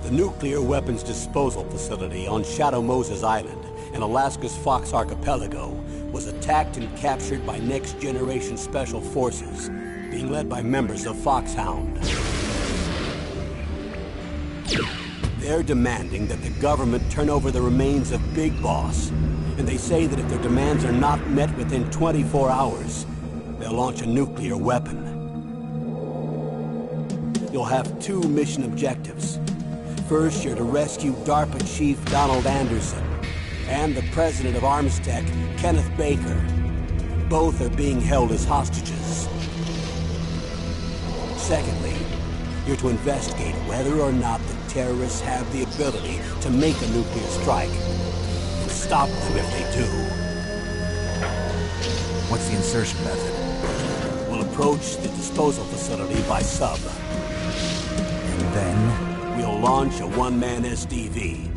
The nuclear weapons disposal facility on Shadow Moses Island in Alaska's Fox Archipelago was attacked and captured by next-generation special forces, being led by members of Foxhound. They're demanding that the government turn over the remains of Big Boss, and they say that if their demands are not met within 24 hours, they'll launch a nuclear weapon. You'll have two mission objectives. First, you're to rescue DARPA Chief Donald Anderson and the president of Armstech, Kenneth Baker. Both are being held as hostages. Secondly, you're to investigate whether or not the terrorists have the ability to make a nuclear strike and stop them if they do. What's the insertion method? We'll approach the disposal facility by sub. And then? We'll launch a one-man SDV.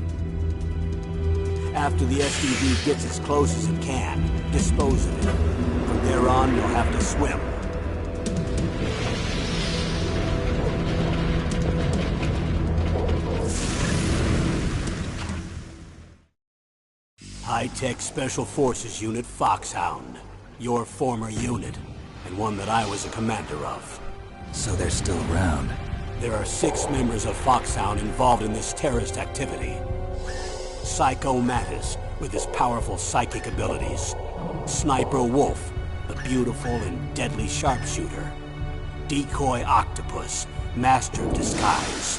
After the SDV gets as close as it can, dispose of it. From there on, you'll have to swim. High-Tech Special Forces Unit Foxhound. Your former unit, and one that I was a commander of. So they're still around. There are 6 members of Foxhound involved in this terrorist activity. Psycho Mattis, with his powerful psychic abilities. Sniper Wolf, the beautiful and deadly sharpshooter. Decoy Octopus, master of disguise.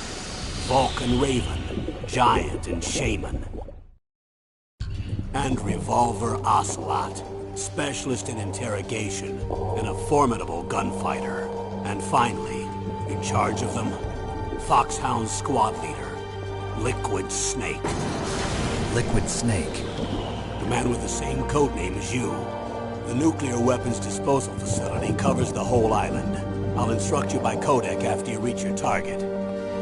Vulcan Raven, giant and shaman. And Revolver Ocelot, specialist in interrogation and a formidable gunfighter. And finally, in charge of them, Foxhound's squad leader, Liquid Snake. Liquid Snake? The man with the same codename as you. The nuclear weapons disposal facility covers the whole island. I'll instruct you by codec after you reach your target.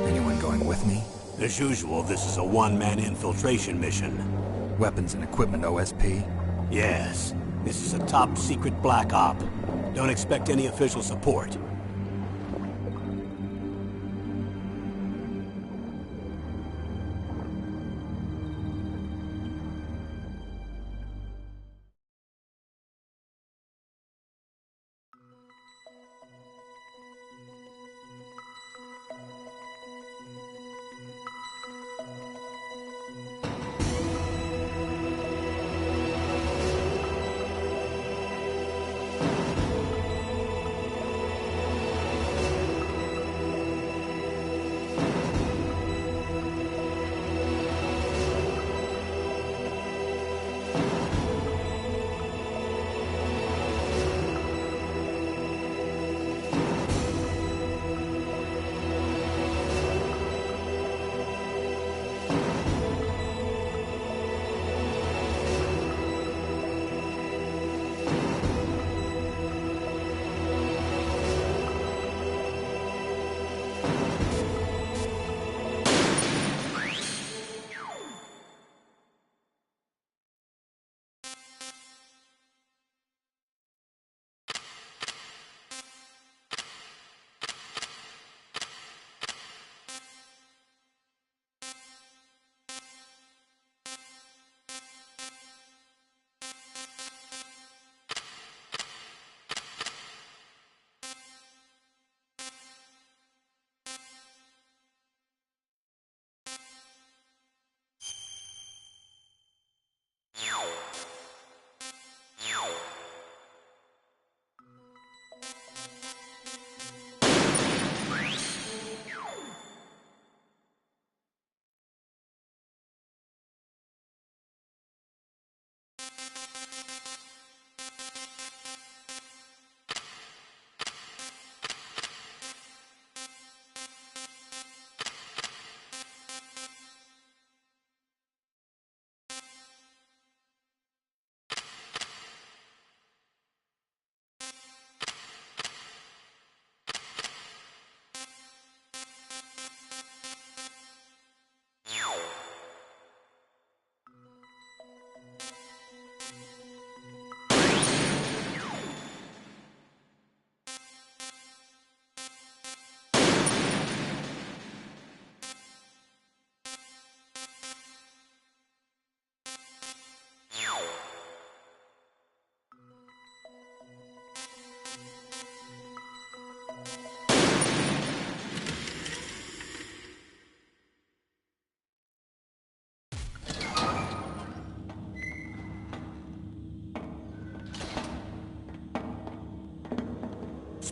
Anyone going with me? As usual, this is a one-man infiltration mission. Weapons and equipment OSP? Yes. This is a top-secret black op. Don't expect any official support.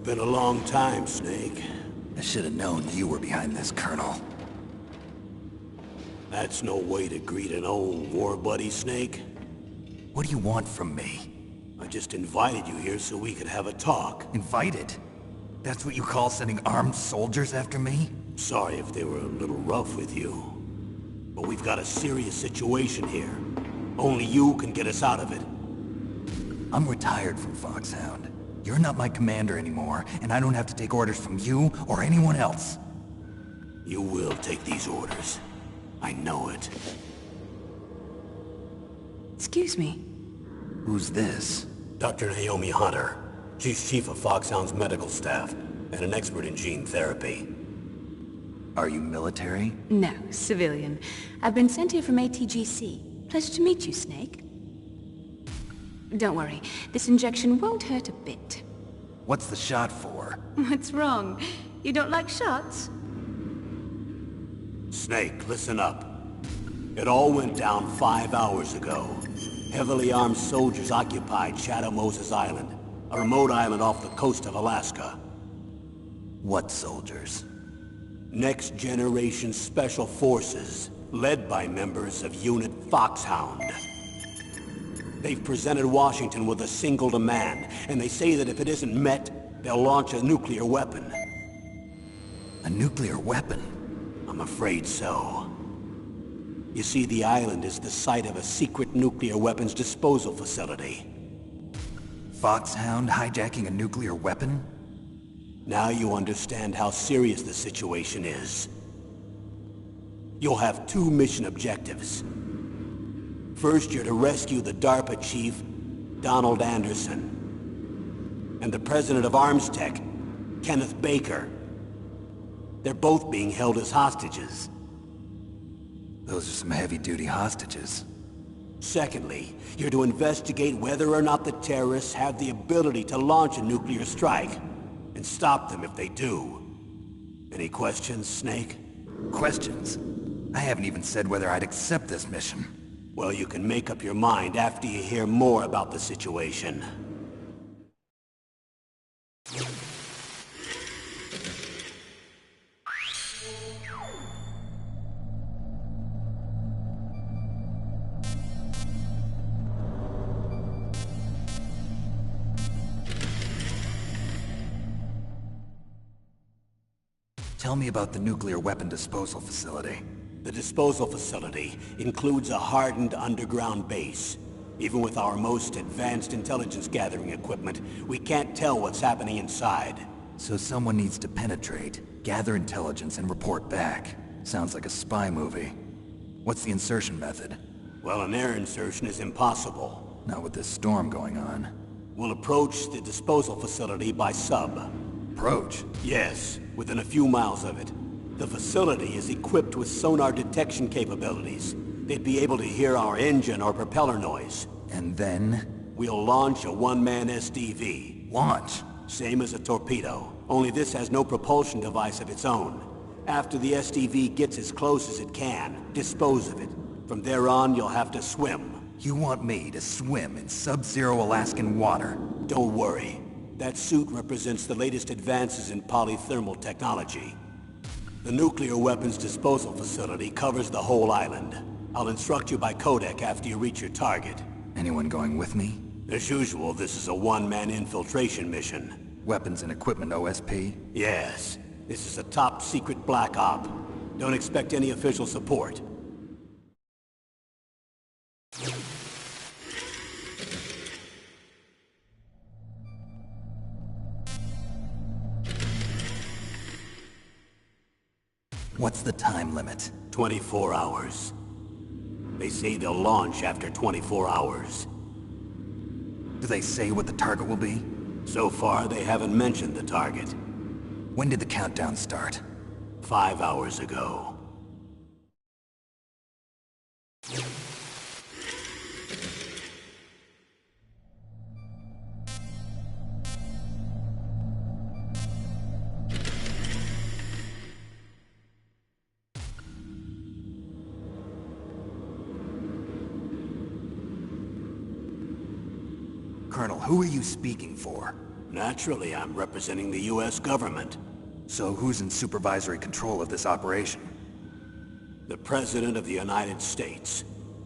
been a long time, Snake. I should have known you were behind this, Colonel. That's no way to greet an old war buddy, Snake. What do you want from me? I just invited you here so we could have a talk. Invited? That's what you call sending armed soldiers after me? Sorry if they were a little rough with you. But we've got a serious situation here. Only you can get us out of it. I'm retired from Foxhound. You're not my commander anymore, and I don't have to take orders from you or anyone else. You will take these orders. I know it. Excuse me. Who's this? Dr. Naomi Hunter. She's chief of Foxhound's medical staff, and an expert in gene therapy. Are you military? No, civilian. I've been sent here from ATGC. Pleasure to meet you, Snake. Don't worry, this injection won't hurt a bit. What's the shot for? What's wrong? You don't like shots? Snake, listen up. It all went down 5 hours ago. Heavily armed soldiers occupied Shadow Moses Island, a remote island off the coast of Alaska. What soldiers? Next Generation Special Forces, led by members of Unit Foxhound. They've presented Washington with a single demand, and they say that if it isn't met, they'll launch a nuclear weapon. A nuclear weapon? I'm afraid so. You see, the island is the site of a secret nuclear weapons disposal facility. Foxhound hijacking a nuclear weapon? Now you understand how serious the situation is. You'll have 2 mission objectives. First, you're to rescue the DARPA chief, Donald Anderson, and the president of Armstech, Kenneth Baker. They're both being held as hostages. Those are some heavy-duty hostages. Secondly, you're to investigate whether or not the terrorists have the ability to launch a nuclear strike, and stop them if they do. Any questions, Snake? Questions? I haven't even said whether I'd accept this mission. Well, you can make up your mind after you hear more about the situation. Tell me about the nuclear weapon disposal facility. The disposal facility includes a hardened underground base. Even with our most advanced intelligence gathering equipment, we can't tell what's happening inside. So someone needs to penetrate, gather intelligence, and report back. Sounds like a spy movie. What's the insertion method? Well, an air insertion is impossible. Not with this storm going on. We'll approach the disposal facility by sub. Approach? Yes, within a few miles of it. The facility is equipped with sonar detection capabilities. They'd be able to hear our engine or propeller noise. And then? We'll launch a one-man SDV. Launch? Same as a torpedo, only this has no propulsion device of its own. After the SDV gets as close as it can, dispose of it. From there on, you'll have to swim. You want me to swim in sub-zero Alaskan water? Don't worry. That suit represents the latest advances in polythermal technology. The nuclear weapons disposal facility covers the whole island. I'll instruct you by codec after you reach your target. Anyone going with me? As usual, this is a one-man infiltration mission. Weapons and equipment OSP? Yes. This is a top-secret black op. Don't expect any official support. What's the time limit? 24 hours. They say they'll launch after 24 hours. Do they say what the target will be? So far, they haven't mentioned the target. When did the countdown start? 5 hours ago. Colonel, who are you speaking for? Naturally, I'm representing the U.S. government. So who's in supervisory control of this operation? The President of the United States.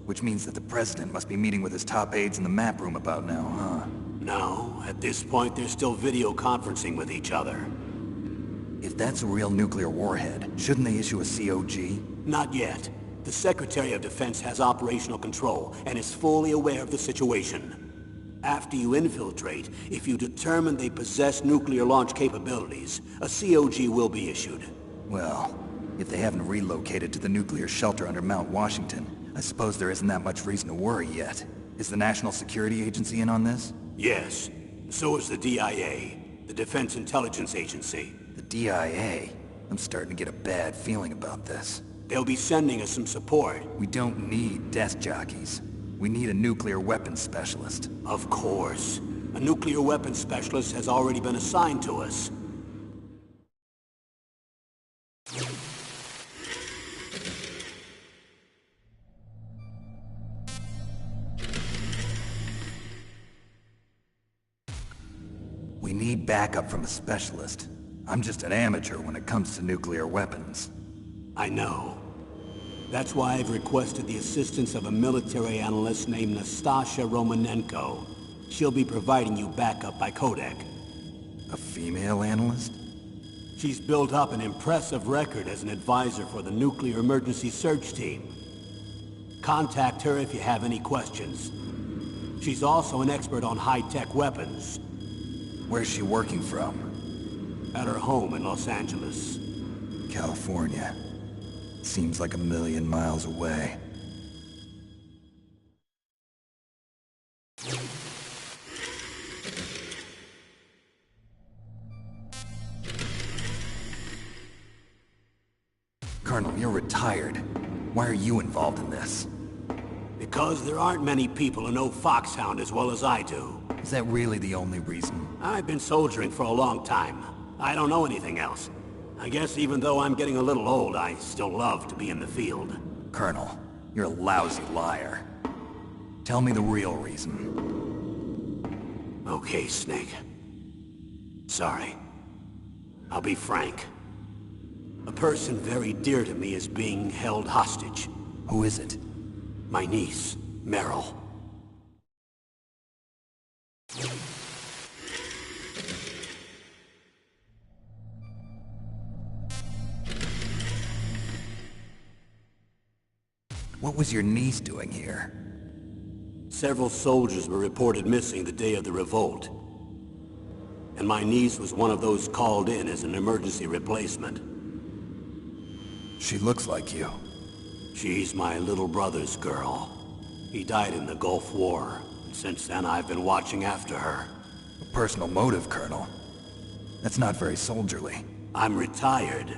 Which means that the President must be meeting with his top aides in the map room about now, huh? No, at this point they're still video conferencing with each other. If that's a real nuclear warhead, shouldn't they issue a COG? Not yet. The Secretary of Defense has operational control and is fully aware of the situation. After you infiltrate, if you determine they possess nuclear launch capabilities, a COG will be issued. Well, if they haven't relocated to the nuclear shelter under Mount Washington, I suppose there isn't that much reason to worry yet. Is the National Security Agency in on this? Yes. So is the DIA, the Defense Intelligence Agency. The DIA? I'm starting to get a bad feeling about this. They'll be sending us some support. We don't need desk jockeys. We need a nuclear weapons specialist. Of course. A nuclear weapons specialist has already been assigned to us. We need backup from a specialist. I'm just an amateur when it comes to nuclear weapons. I know. That's why I've requested the assistance of a military analyst named Nastasha Romanenko. She'll be providing you backup by Kodak. A female analyst? She's built up an impressive record as an advisor for the Nuclear Emergency Search Team. Contact her if you have any questions. She's also an expert on high-tech weapons. Where's she working from? At her home in Los Angeles. California. Seems like a million miles away. Colonel, you're retired. Why are you involved in this? Because there aren't many people who know Foxhound as well as I do. Is that really the only reason? I've been soldiering for a long time. I don't know anything else. I guess even though I'm getting a little old, I still love to be in the field. Colonel, you're a lousy liar. Tell me the real reason. Okay, Snake. Sorry. I'll be frank. A person very dear to me is being held hostage. Who is it? My niece, Meryl. What was your niece doing here? Several soldiers were reported missing the day of the revolt. And my niece was one of those called in as an emergency replacement. She looks like you. She's my little brother's girl. He died in the Gulf War, and since then I've been watching after her. A personal motive, Colonel. That's not very soldierly. I'm retired.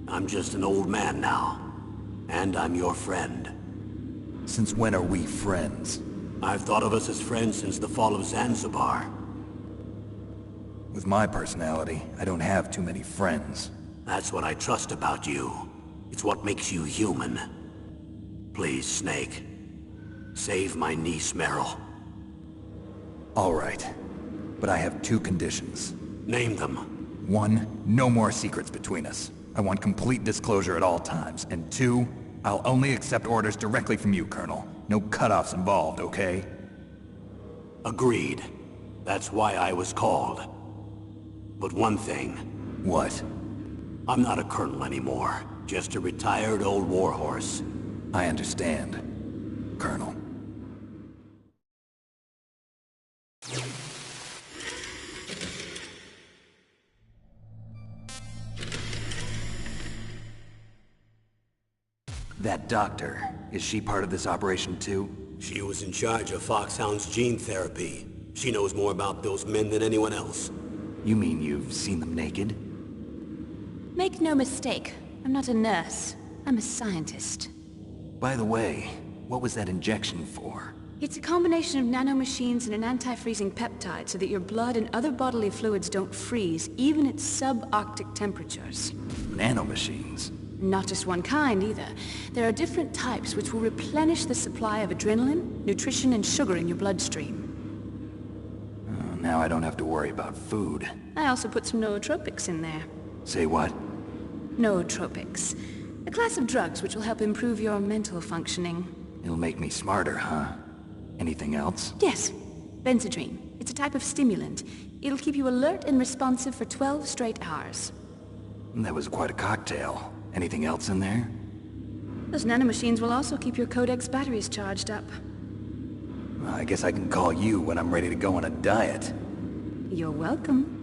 I'm just an old man now. And I'm your friend. Since when are we friends? I've thought of us as friends since the fall of Zanzibar. With my personality, I don't have too many friends. That's what I trust about you. It's what makes you human. Please, Snake. Save my niece, Meryl. All right. But I have two conditions. Name them. 1, no more secrets between us. I want complete disclosure at all times. And 2, I'll only accept orders directly from you, Colonel. No cutoffs involved, okay? Agreed. That's why I was called. But one thing. What? I'm not a colonel anymore. Just a retired old warhorse. I understand, Colonel. That doctor, is she part of this operation too? She was in charge of Foxhound's gene therapy. She knows more about those men than anyone else. You mean you've seen them naked? Make no mistake, I'm not a nurse. I'm a scientist. By the way, what was that injection for? It's a combination of nanomachines and an anti-freezing peptide so that your blood and other bodily fluids don't freeze, even at subarctic temperatures. Nanomachines? Not just one kind, either. There are different types which will replenish the supply of adrenaline, nutrition, and sugar in your bloodstream. Now I don't have to worry about food. I also put some nootropics in there. Say what? Nootropics. A class of drugs which will help improve your mental functioning. It'll make me smarter, huh? Anything else? Yes. Benzedrine. It's a type of stimulant. It'll keep you alert and responsive for 12 straight hours. That was quite a cocktail. Anything else in there? Those nanomachines will also keep your Codex batteries charged up. Well, I guess I can call you when I'm ready to go on a diet. You're welcome.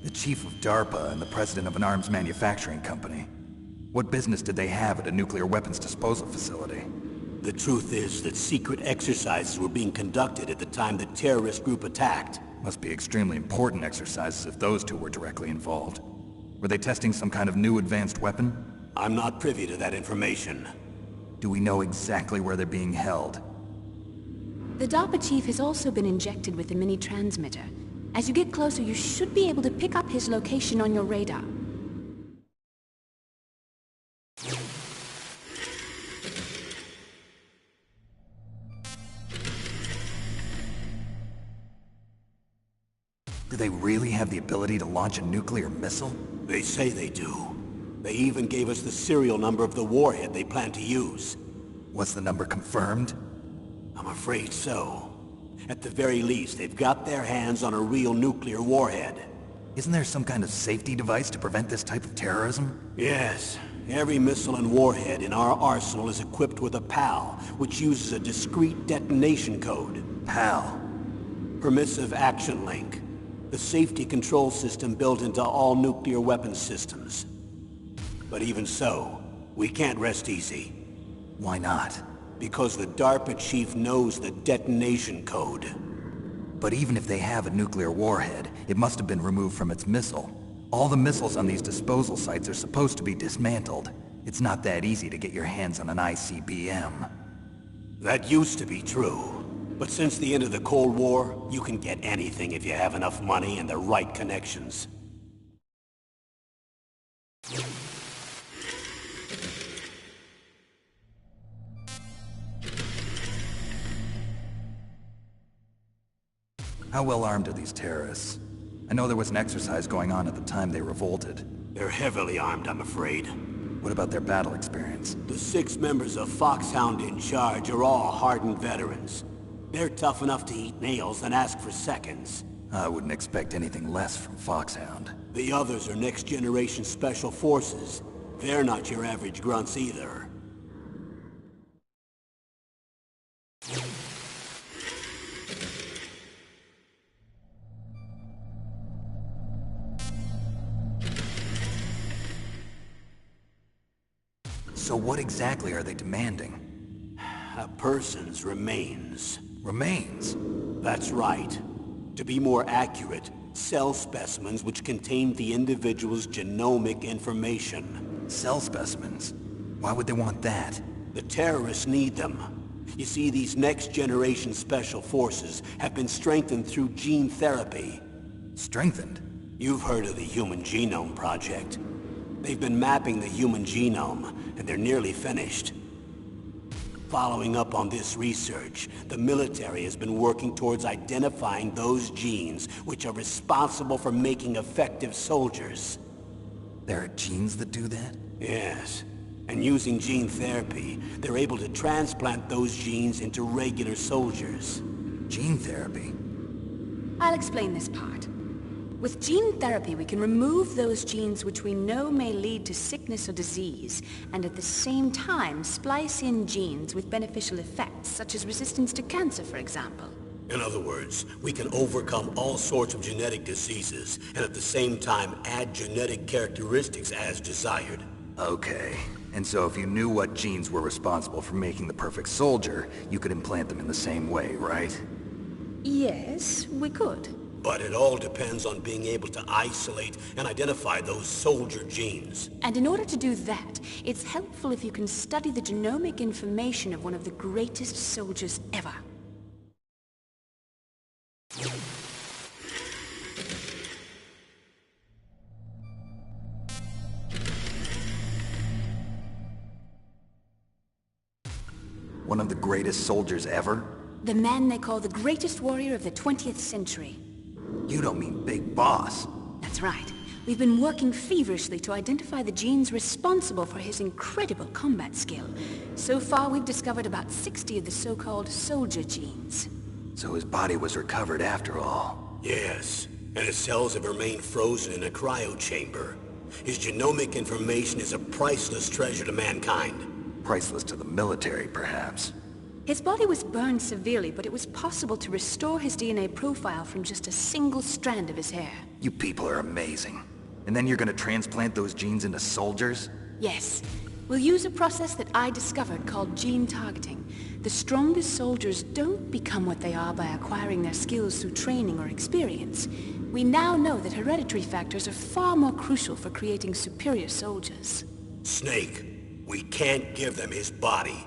The chief of DARPA and the president of an arms manufacturing company. What business did they have at a nuclear weapons disposal facility? The truth is that secret exercises were being conducted at the time the terrorist group attacked. Must be extremely important exercises if those two were directly involved. Were they testing some kind of new advanced weapon? I'm not privy to that information. Do we know exactly where they're being held? The DARPA chief has also been injected with a mini-transmitter. As you get closer, you should be able to pick up his location on your radar. Do they really have the ability to launch a nuclear missile? They say they do. They even gave us the serial number of the warhead they plan to use. Was the number confirmed? I'm afraid so. At the very least, they've got their hands on a real nuclear warhead. Isn't there some kind of safety device to prevent this type of terrorism? Yes. Every missile and warhead in our arsenal is equipped with a PAL, which uses a discrete detonation code. PAL? Permissive Action Link. The safety control system built into all nuclear weapons systems. But even so, we can't rest easy. Why not? Because the DARPA chief knows the detonation code. But even if they have a nuclear warhead, it must have been removed from its missile. All the missiles on these disposal sites are supposed to be dismantled. It's not that easy to get your hands on an ICBM. That used to be true. But since the end of the Cold War, you can get anything if you have enough money and the right connections. How well armed are these terrorists? I know there was an exercise going on at the time they revolted. They're heavily armed, I'm afraid. What about their battle experience? The 6 members of Foxhound in charge are all hardened veterans. They're tough enough to eat nails and ask for seconds. I wouldn't expect anything less from Foxhound. The others are next-generation special forces. They're not your average grunts either. So what exactly are they demanding? A person's remains. Remains? That's right. To be more accurate, cell specimens which contain the individual's genomic information. Cell specimens? Why would they want that? The terrorists need them. You see, these next-generation special forces have been strengthened through gene therapy. Strengthened? You've heard of the Human Genome Project. They've been mapping the human genome, and they're nearly finished. Following up on this research, the military has been working towards identifying those genes which are responsible for making effective soldiers. There are genes that do that? Yes. And using gene therapy, they're able to transplant those genes into regular soldiers. Gene therapy? I'll explain this part. With gene therapy, we can remove those genes which we know may lead to sickness or disease, and at the same time splice in genes with beneficial effects, such as resistance to cancer, for example. In other words, we can overcome all sorts of genetic diseases, and at the same time add genetic characteristics as desired. Okay. And so if you knew what genes were responsible for making the perfect soldier, you could implant them in the same way, right? Yes, we could. But it all depends on being able to isolate and identify those soldier genes. And in order to do that, it's helpful if you can study the genomic information of one of the greatest soldiers ever. One of the greatest soldiers ever? The man they call the greatest warrior of the 20th century. You don't mean Big Boss. That's right. We've been working feverishly to identify the genes responsible for his incredible combat skill. So far, we've discovered about 60 of the so-called soldier genes. So his body was recovered after all. Yes, and his cells have remained frozen in a cryo chamber. His genomic information is a priceless treasure to mankind. Priceless to the military, perhaps. His body was burned severely, but it was possible to restore his DNA profile from just a single strand of his hair. You people are amazing. And then you're gonna transplant those genes into soldiers? Yes. We'll use a process that I discovered called gene targeting. The strongest soldiers don't become what they are by acquiring their skills through training or experience. We now know that hereditary factors are far more crucial for creating superior soldiers. Snake, we can't give them his body.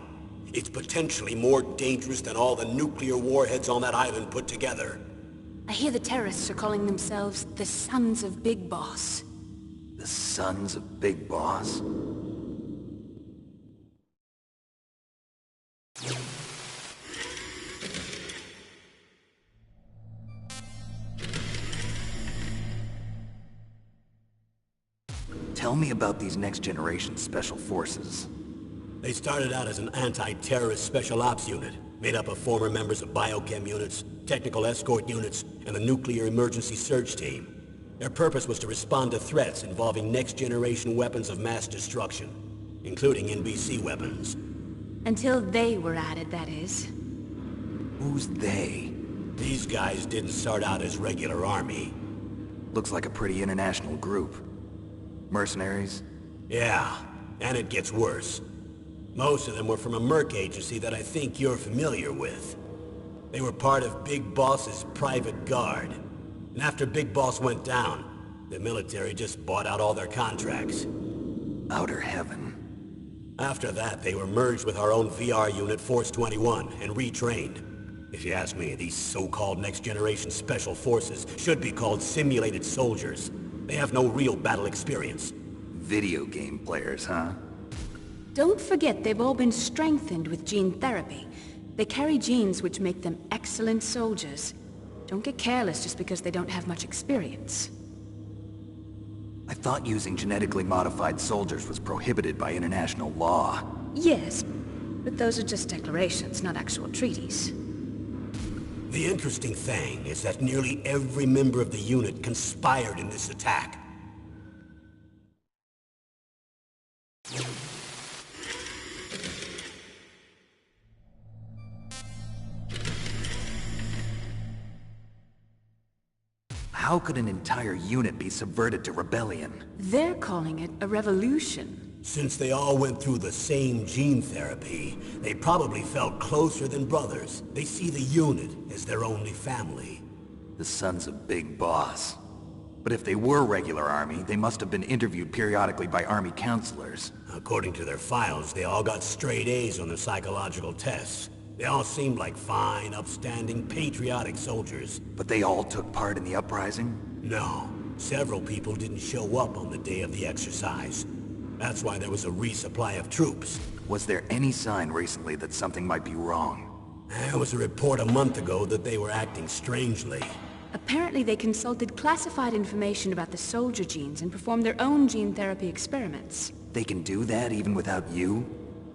It's potentially more dangerous than all the nuclear warheads on that island put together. I hear the terrorists are calling themselves the Sons of Big Boss. The Sons of Big Boss? Tell me about these next-generation special forces. They started out as an anti-terrorist special ops unit, made up of former members of biochem units, technical escort units, and the nuclear emergency search team. Their purpose was to respond to threats involving next-generation weapons of mass destruction, including NBC weapons. Until they were added, that is. Who's they? These guys didn't start out as regular army. Looks like a pretty international group. Mercenaries? Yeah, and it gets worse. Most of them were from a merc agency that I think you're familiar with. They were part of Big Boss's private guard. And after Big Boss went down, the military just bought out all their contracts. Outer heaven. After that, they were merged with our own VR unit, Force 21, and retrained. If you ask me, these so-called next-generation special forces should be called simulated soldiers. They have no real battle experience. Video game players, huh? Don't forget they've all been strengthened with gene therapy. They carry genes which make them excellent soldiers. Don't get careless just because they don't have much experience. I thought using genetically modified soldiers was prohibited by international law. Yes, but those are just declarations, not actual treaties. The interesting thing is that nearly every member of the unit conspired in this attack. How could an entire unit be subverted to rebellion? They're calling it a revolution. Since they all went through the same gene therapy, they probably felt closer than brothers. They see the unit as their only family. The Sons of Big Boss. But if they were regular army, they must have been interviewed periodically by army counselors. According to their files, they all got straight A's on their psychological tests. They all seemed like fine, upstanding, patriotic soldiers. But they all took part in the uprising? No. Several people didn't show up on the day of the exercise. That's why there was a resupply of troops. Was there any sign recently that something might be wrong? There was a report a month ago that they were acting strangely. Apparently they consulted classified information about the soldier genes and performed their own gene therapy experiments. They can do that even without you?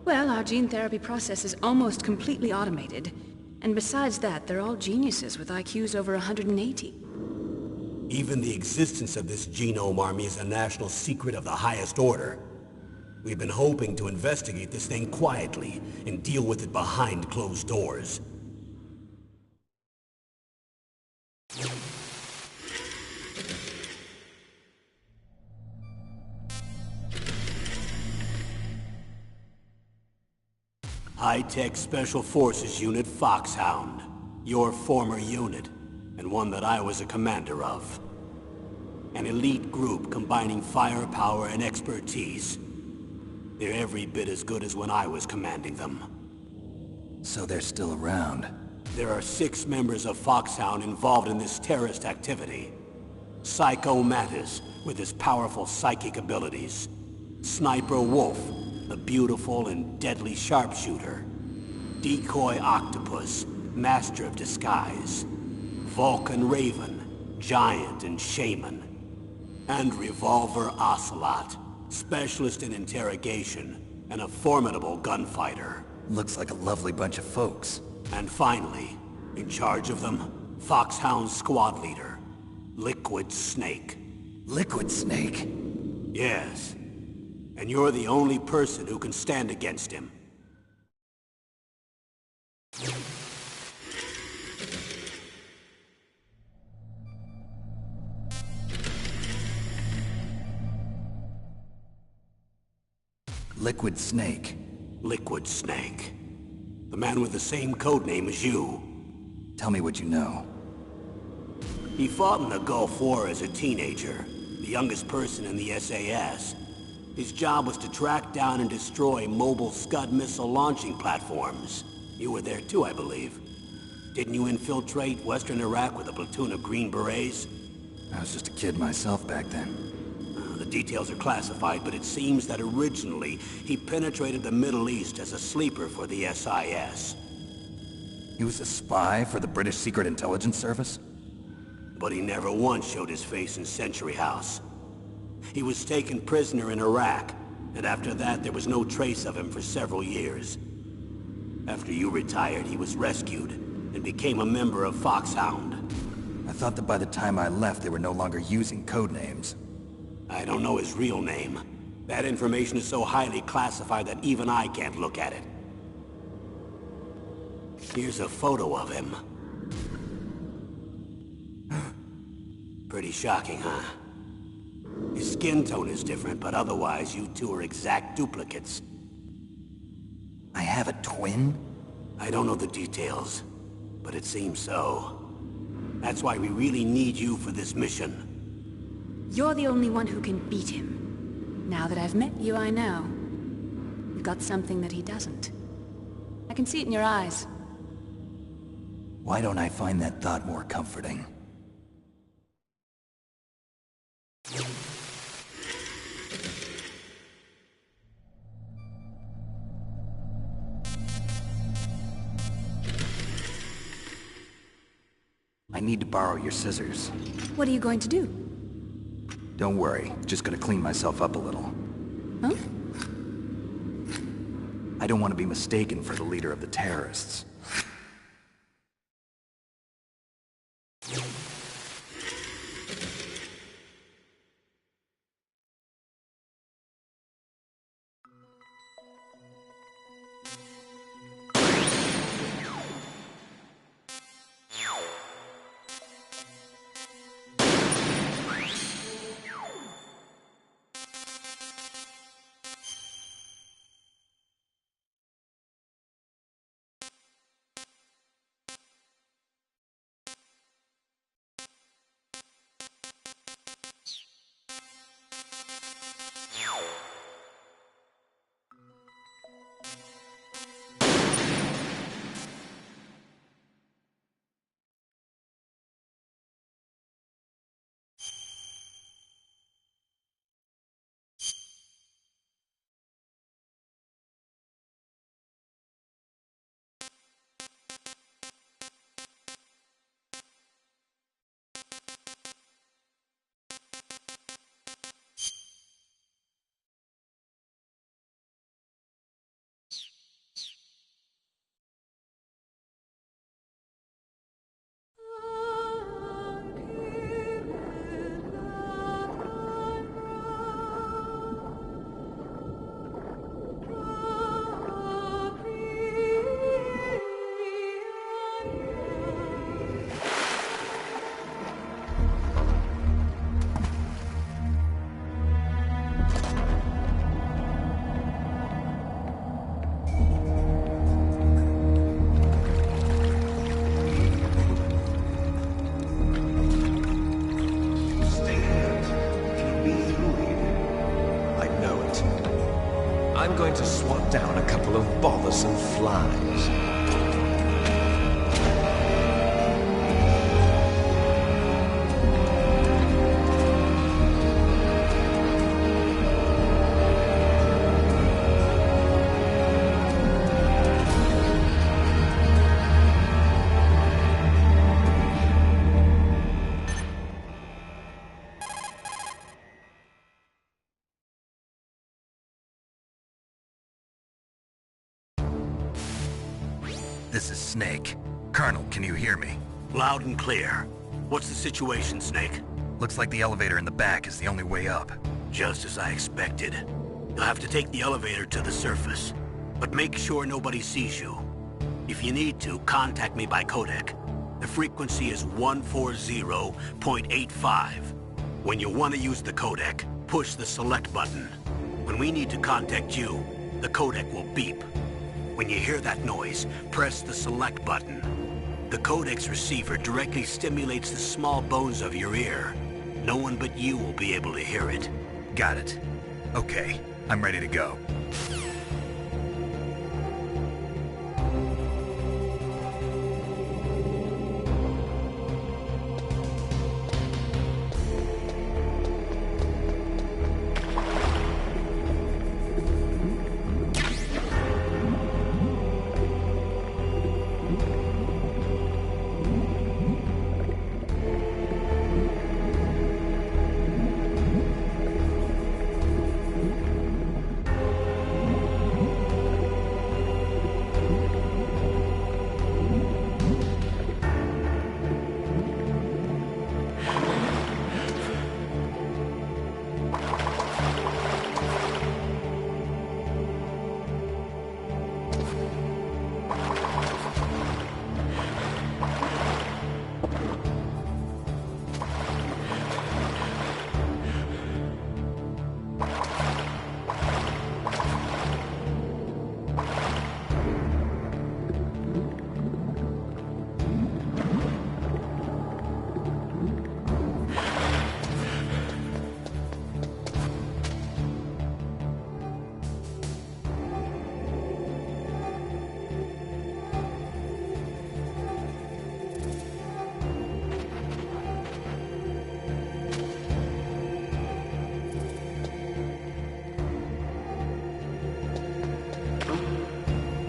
Well, our gene therapy process is almost completely automated. And besides that, they're all geniuses with IQs over 180. Even the existence of this genome army is a national secret of the highest order. We've been hoping to investigate this thing quietly and deal with it behind closed doors. High-Tech Special Forces Unit Foxhound. Your former unit, and one that I was a commander of. An elite group combining firepower and expertise. They're every bit as good as when I was commanding them. So they're still around. There are 6 members of Foxhound involved in this terrorist activity. Psycho Mattis, with his powerful psychic abilities. Sniper Wolf, the beautiful and deadly sharpshooter. Decoy Octopus, Master of Disguise, Vulcan Raven, Giant and Shaman, and Revolver Ocelot, Specialist in Interrogation and a formidable gunfighter. Looks like a lovely bunch of folks. And finally, in charge of them, Foxhound Squad Leader, Liquid Snake. Liquid Snake? Yes. And you're the only person who can stand against him. Liquid Snake. Liquid Snake. The man with the same codename as you. Tell me what you know. He fought in the Gulf War as a teenager, the youngest person in the SAS. His job was to track down and destroy mobile Scud missile launching platforms. You were there too, I believe. Didn't you infiltrate Western Iraq with a platoon of Green Berets? I was just a kid myself back then. The details are classified, but it seems that originally he penetrated the Middle East as a sleeper for the SIS. He was a spy for the British Secret Intelligence Service? But he never once showed his face in Century House. He was taken prisoner in Iraq, and after that there was no trace of him for several years. After you retired, he was rescued and became a member of Foxhound. I thought that by the time I left they were no longer using codenames. I don't know his real name. That information is so highly classified that even I can't look at it. Here's a photo of him. Pretty shocking, huh? His skin tone is different, but otherwise you two are exact duplicates. I have a twin? I don't know the details, but it seems so. That's why we really need you for this mission. You're the only one who can beat him. Now that I've met you, I know. You've got something that he doesn't. I can see it in your eyes. Why don't I find that thought more comforting? I need to borrow your scissors. What are you going to do? Don't worry, just gonna clean myself up a little. Huh? I don't want to be mistaken for the leader of the terrorists. I'm going to swat down a couple of bothersome flies. This is Snake. Colonel, can you hear me? Loud and clear. What's the situation, Snake? Looks like the elevator in the back is the only way up. Just as I expected. You'll have to take the elevator to the surface. But make sure nobody sees you. If you need to, contact me by codec. The frequency is 140.85. When you want to use the codec, push the select button. When we need to contact you, the codec will beep. When you hear that noise, press the select button. The codec's receiver directly stimulates the small bones of your ear. No one but you will be able to hear it. Got it. Okay, I'm ready to go.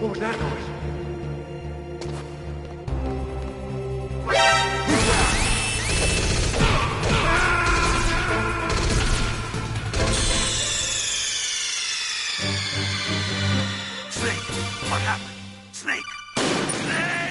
What was that noise? Snake! What happened? Snake! Snake!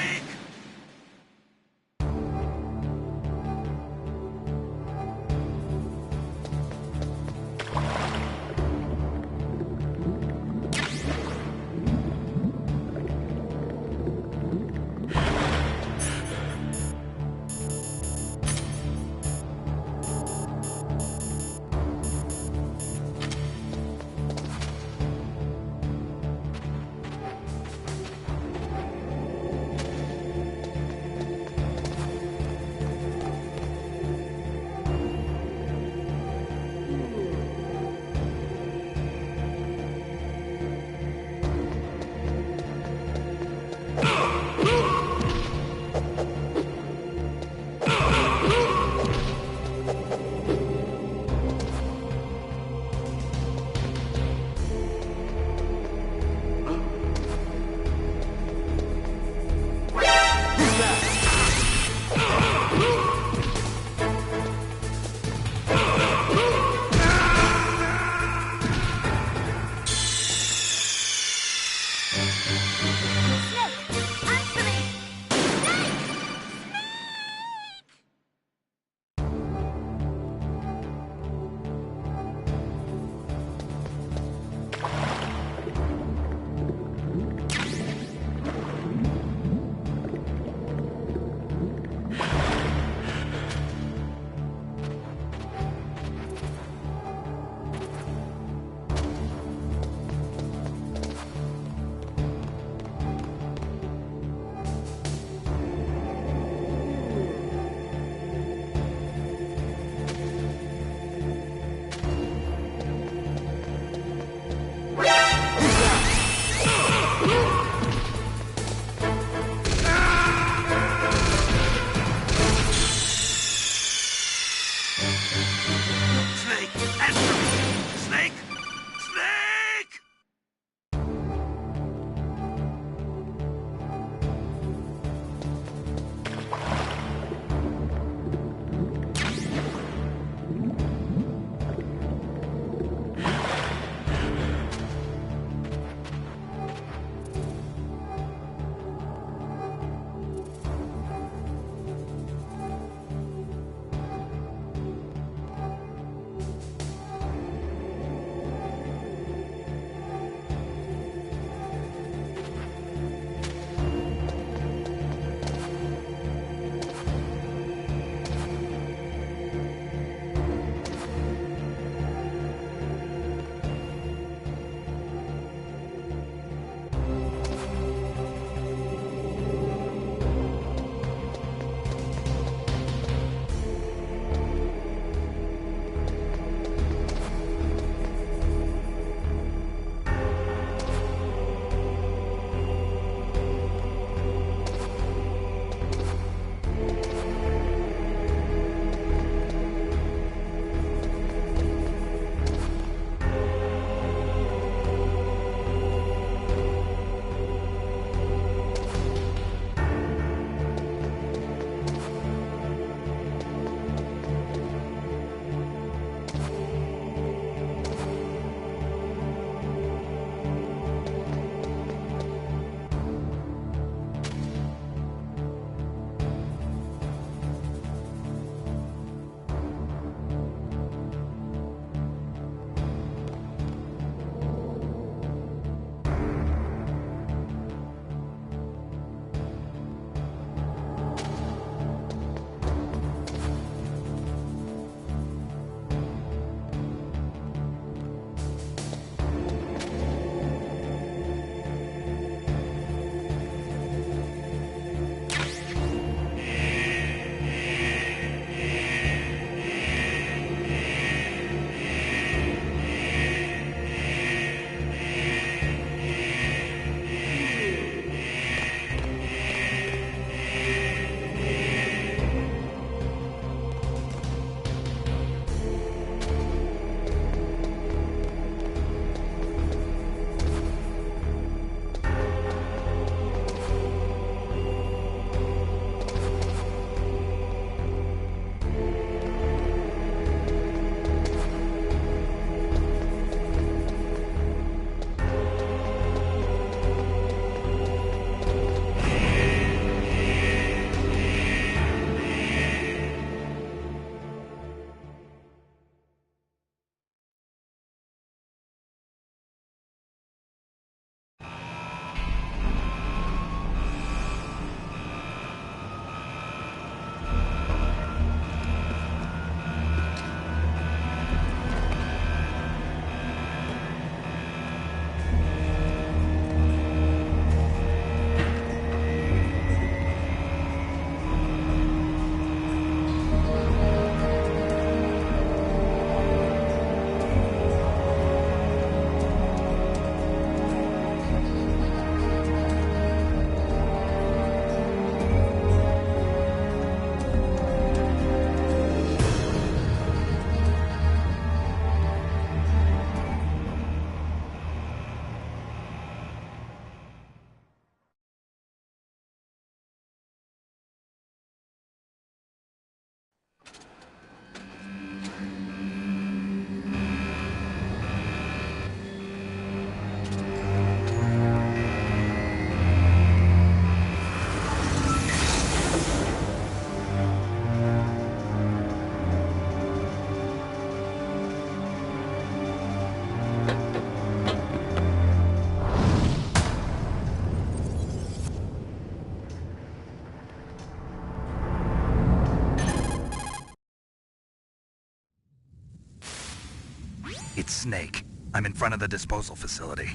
Snake. I'm in front of the disposal facility.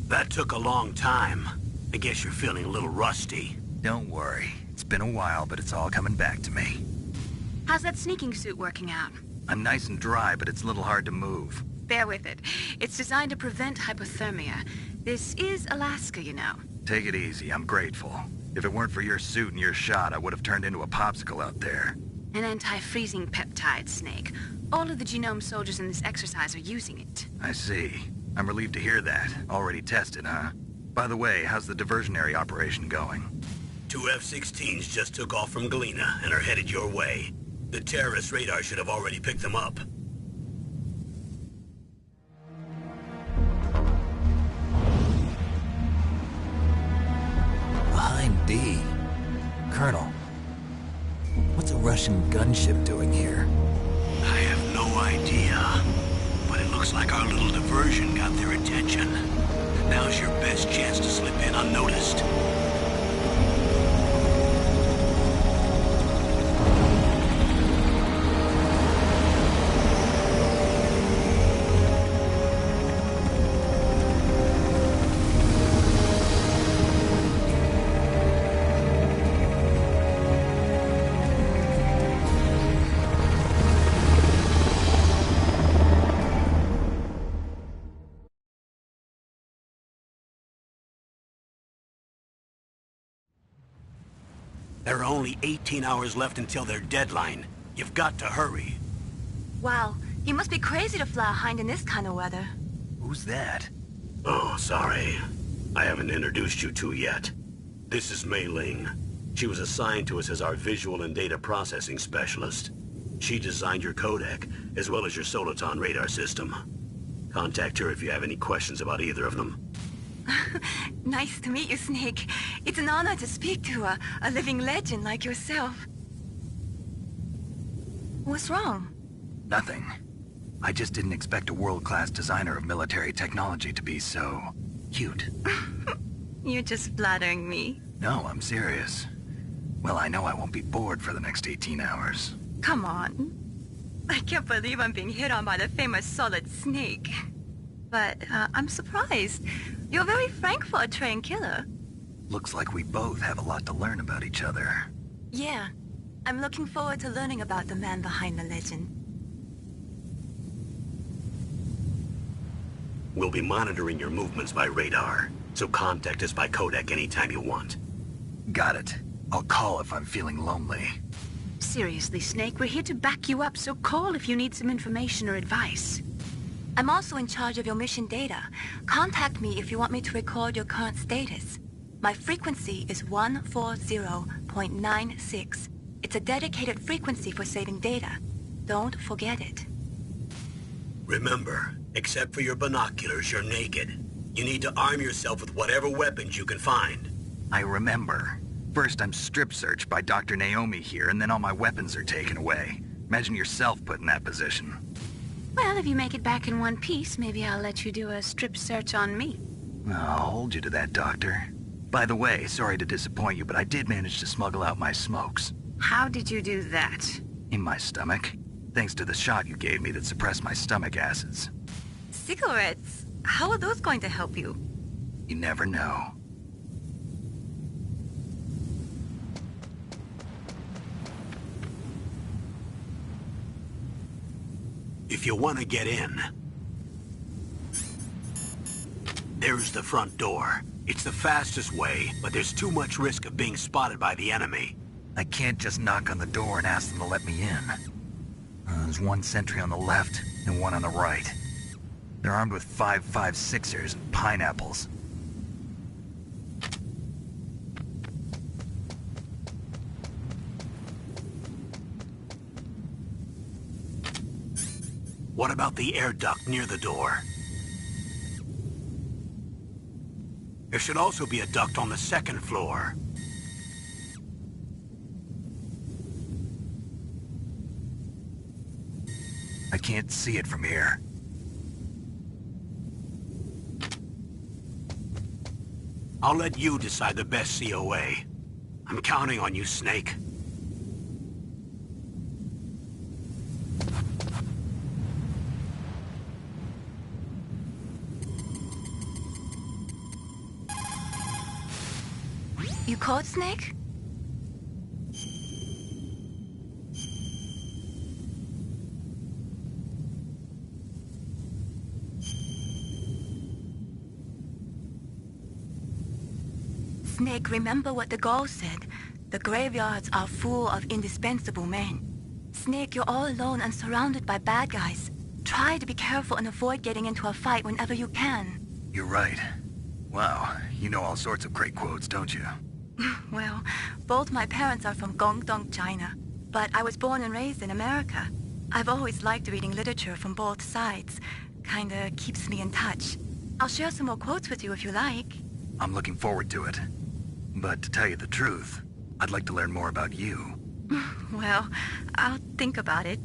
That took a long time. I guess you're feeling a little rusty. Don't worry. It's been a while, but it's all coming back to me. How's that sneaking suit working out? I'm nice and dry, but it's a little hard to move. Bear with it. It's designed to prevent hypothermia. This is Alaska, you know. Take it easy, I'm grateful. If it weren't for your suit and your shot, I would have turned into a popsicle out there. An anti-freezing peptide, Snake. All of the genome soldiers in this exercise are using it. I see. I'm relieved to hear that. Already tested, huh? By the way, how's the diversionary operation going? 2 F-16s just took off from Galena and are headed your way. The terrorist radar should have already picked them up. Behind D. Colonel, what's a Russian gunship doing here? I have no idea, but it looks like our little diversion got their attention. Now's your best chance to slip in unnoticed. There are only 18 hours left until their deadline. You've got to hurry. Wow, you must be crazy to fly a hind in this kind of weather. Who's that? Oh, sorry. I haven't introduced you to yet. This is Mei Ling. She was assigned to us as our visual and data processing specialist. She designed your codec, as well as your Soliton radar system. Contact her if you have any questions about either of them. Nice to meet you, Snake. It's an honor to speak to a living legend like yourself. What's wrong? Nothing. I just didn't expect a world-class designer of military technology to be so... cute. You're just flattering me. No, I'm serious. Well, I know I won't be bored for the next 18 hours. Come on. I can't believe I'm being hit on by the famous Solid Snake. But I'm surprised. You're very frank for a trained killer. Looks like we both have a lot to learn about each other. Yeah. I'm looking forward to learning about the man behind the legend. We'll be monitoring your movements by radar, so contact us by codec anytime you want. Got it. I'll call if I'm feeling lonely. Seriously, Snake, we're here to back you up, so call if you need some information or advice. I'm also in charge of your mission data. Contact me if you want me to record your current status. My frequency is 140.96. It's a dedicated frequency for saving data. Don't forget it. Remember, except for your binoculars, you're naked. You need to arm yourself with whatever weapons you can find. I remember. First I'm strip searched by Dr. Naomi here, and then all my weapons are taken away. Imagine yourself put in that position. Well, if you make it back in one piece, maybe I'll let you do a strip search on me. I'll hold you to that, Doctor. By the way, sorry to disappoint you, but I did manage to smuggle out my smokes. How did you do that? In my stomach. Thanks to the shot you gave me that suppressed my stomach acids. Cigarettes? How are those going to help you? You never know. If you want to get in, there's the front door. It's the fastest way, but there's too much risk of being spotted by the enemy. I can't just knock on the door and ask them to let me in. There's one sentry on the left and one on the right. They're armed with 5.56ers and pineapples. What about the air duct near the door? There should also be a duct on the second floor. I can't see it from here. I'll let you decide the best COA. I'm counting on you, Snake. You caught Snake? Snake, remember what the Gauls said. The graveyards are full of indispensable men. Snake, you're all alone and surrounded by bad guys. Try to be careful and avoid getting into a fight whenever you can. You're right. Wow, you know all sorts of great quotes, don't you? Well, both my parents are from Guangdong, China. But I was born and raised in America. I've always liked reading literature from both sides. Kinda keeps me in touch. I'll share some more quotes with you if you like. I'm looking forward to it. But to tell you the truth, I'd like to learn more about you. Well, I'll think about it.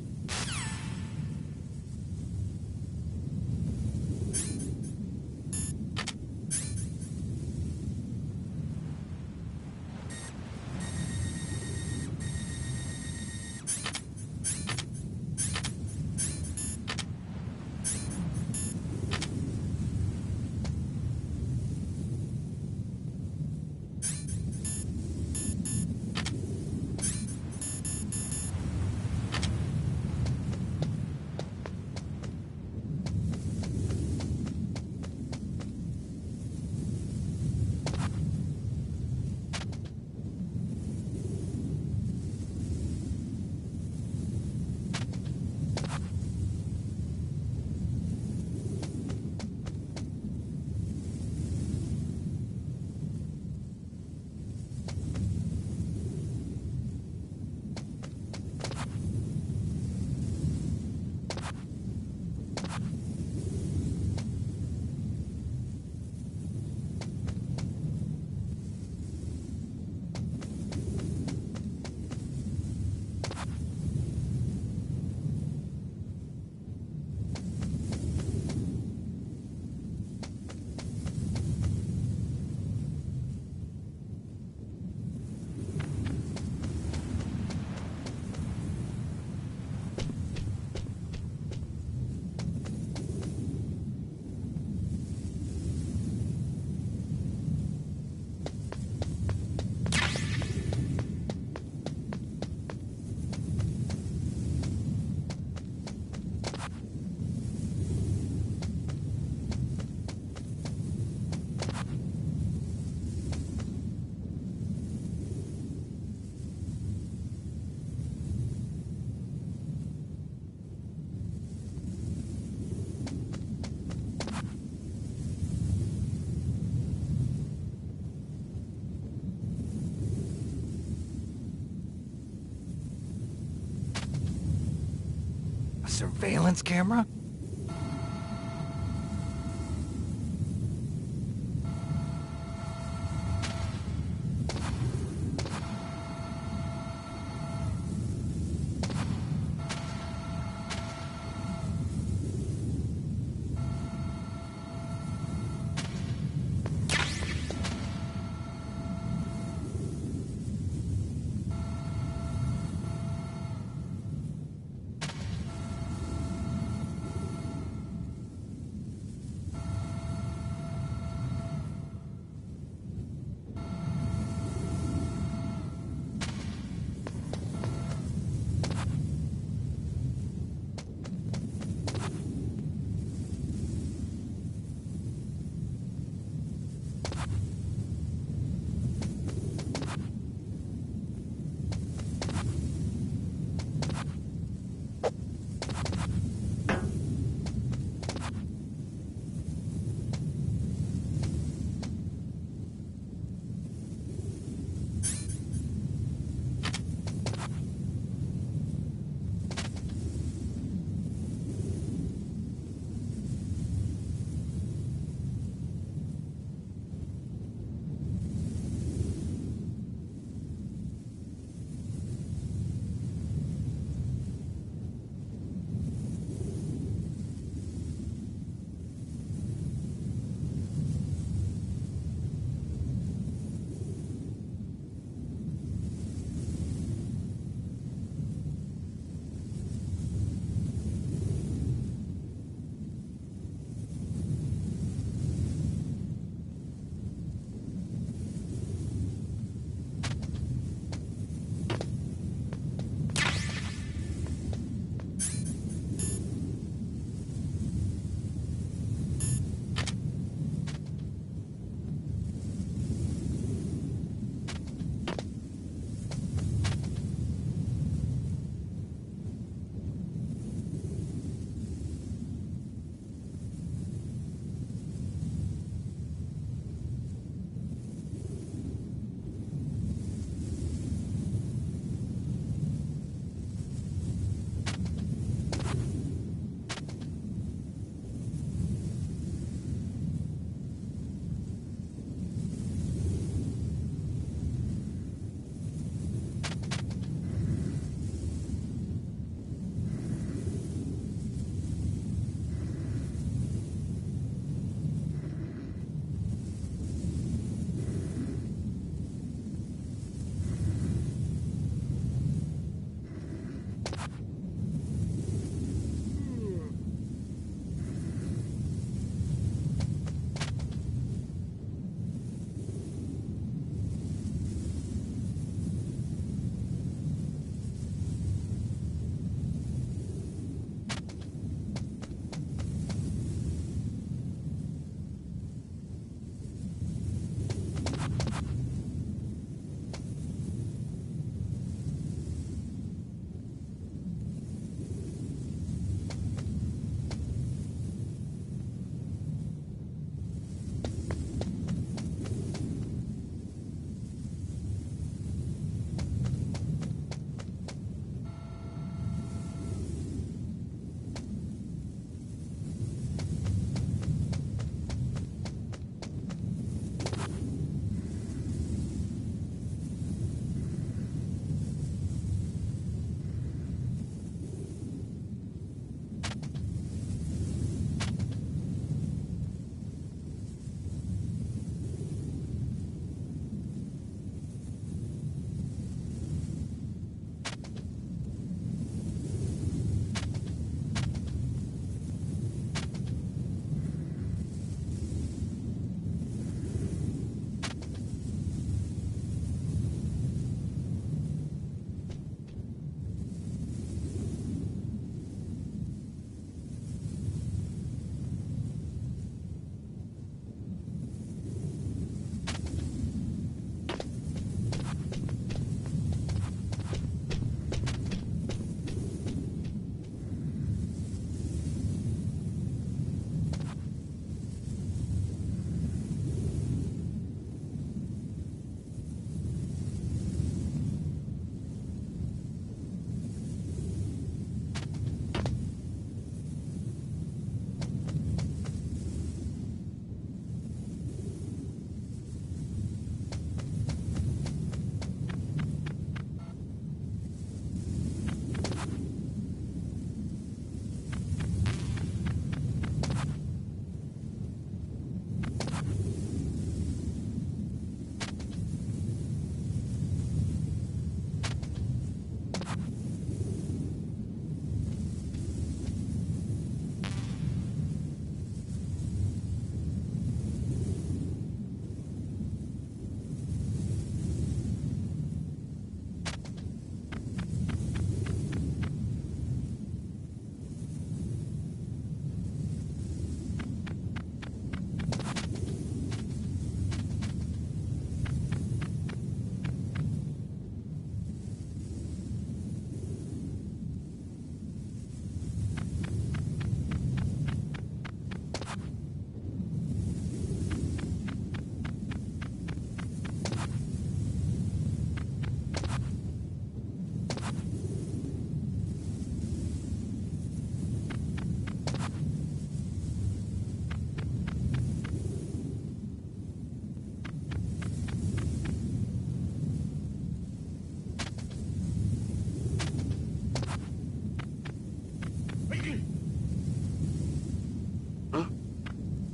A surveillance camera?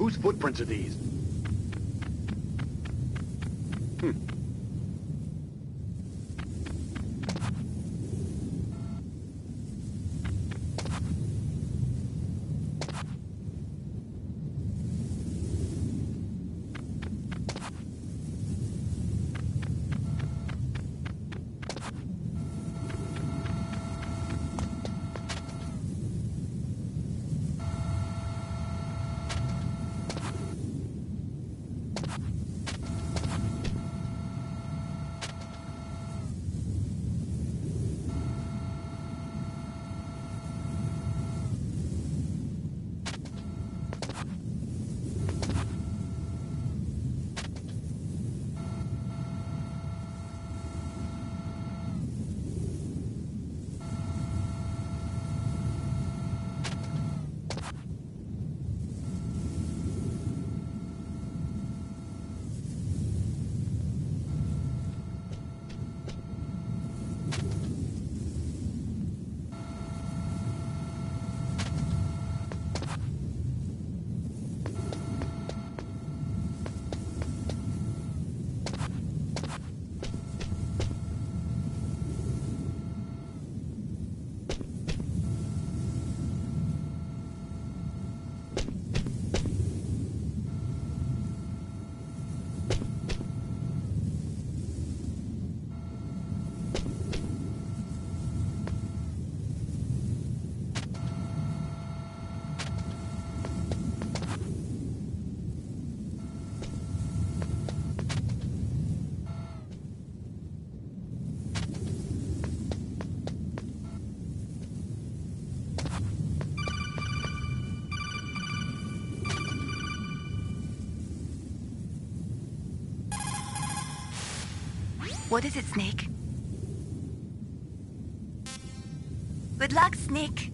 Whose footprints are these? What is it, Snake? Good luck, Snake.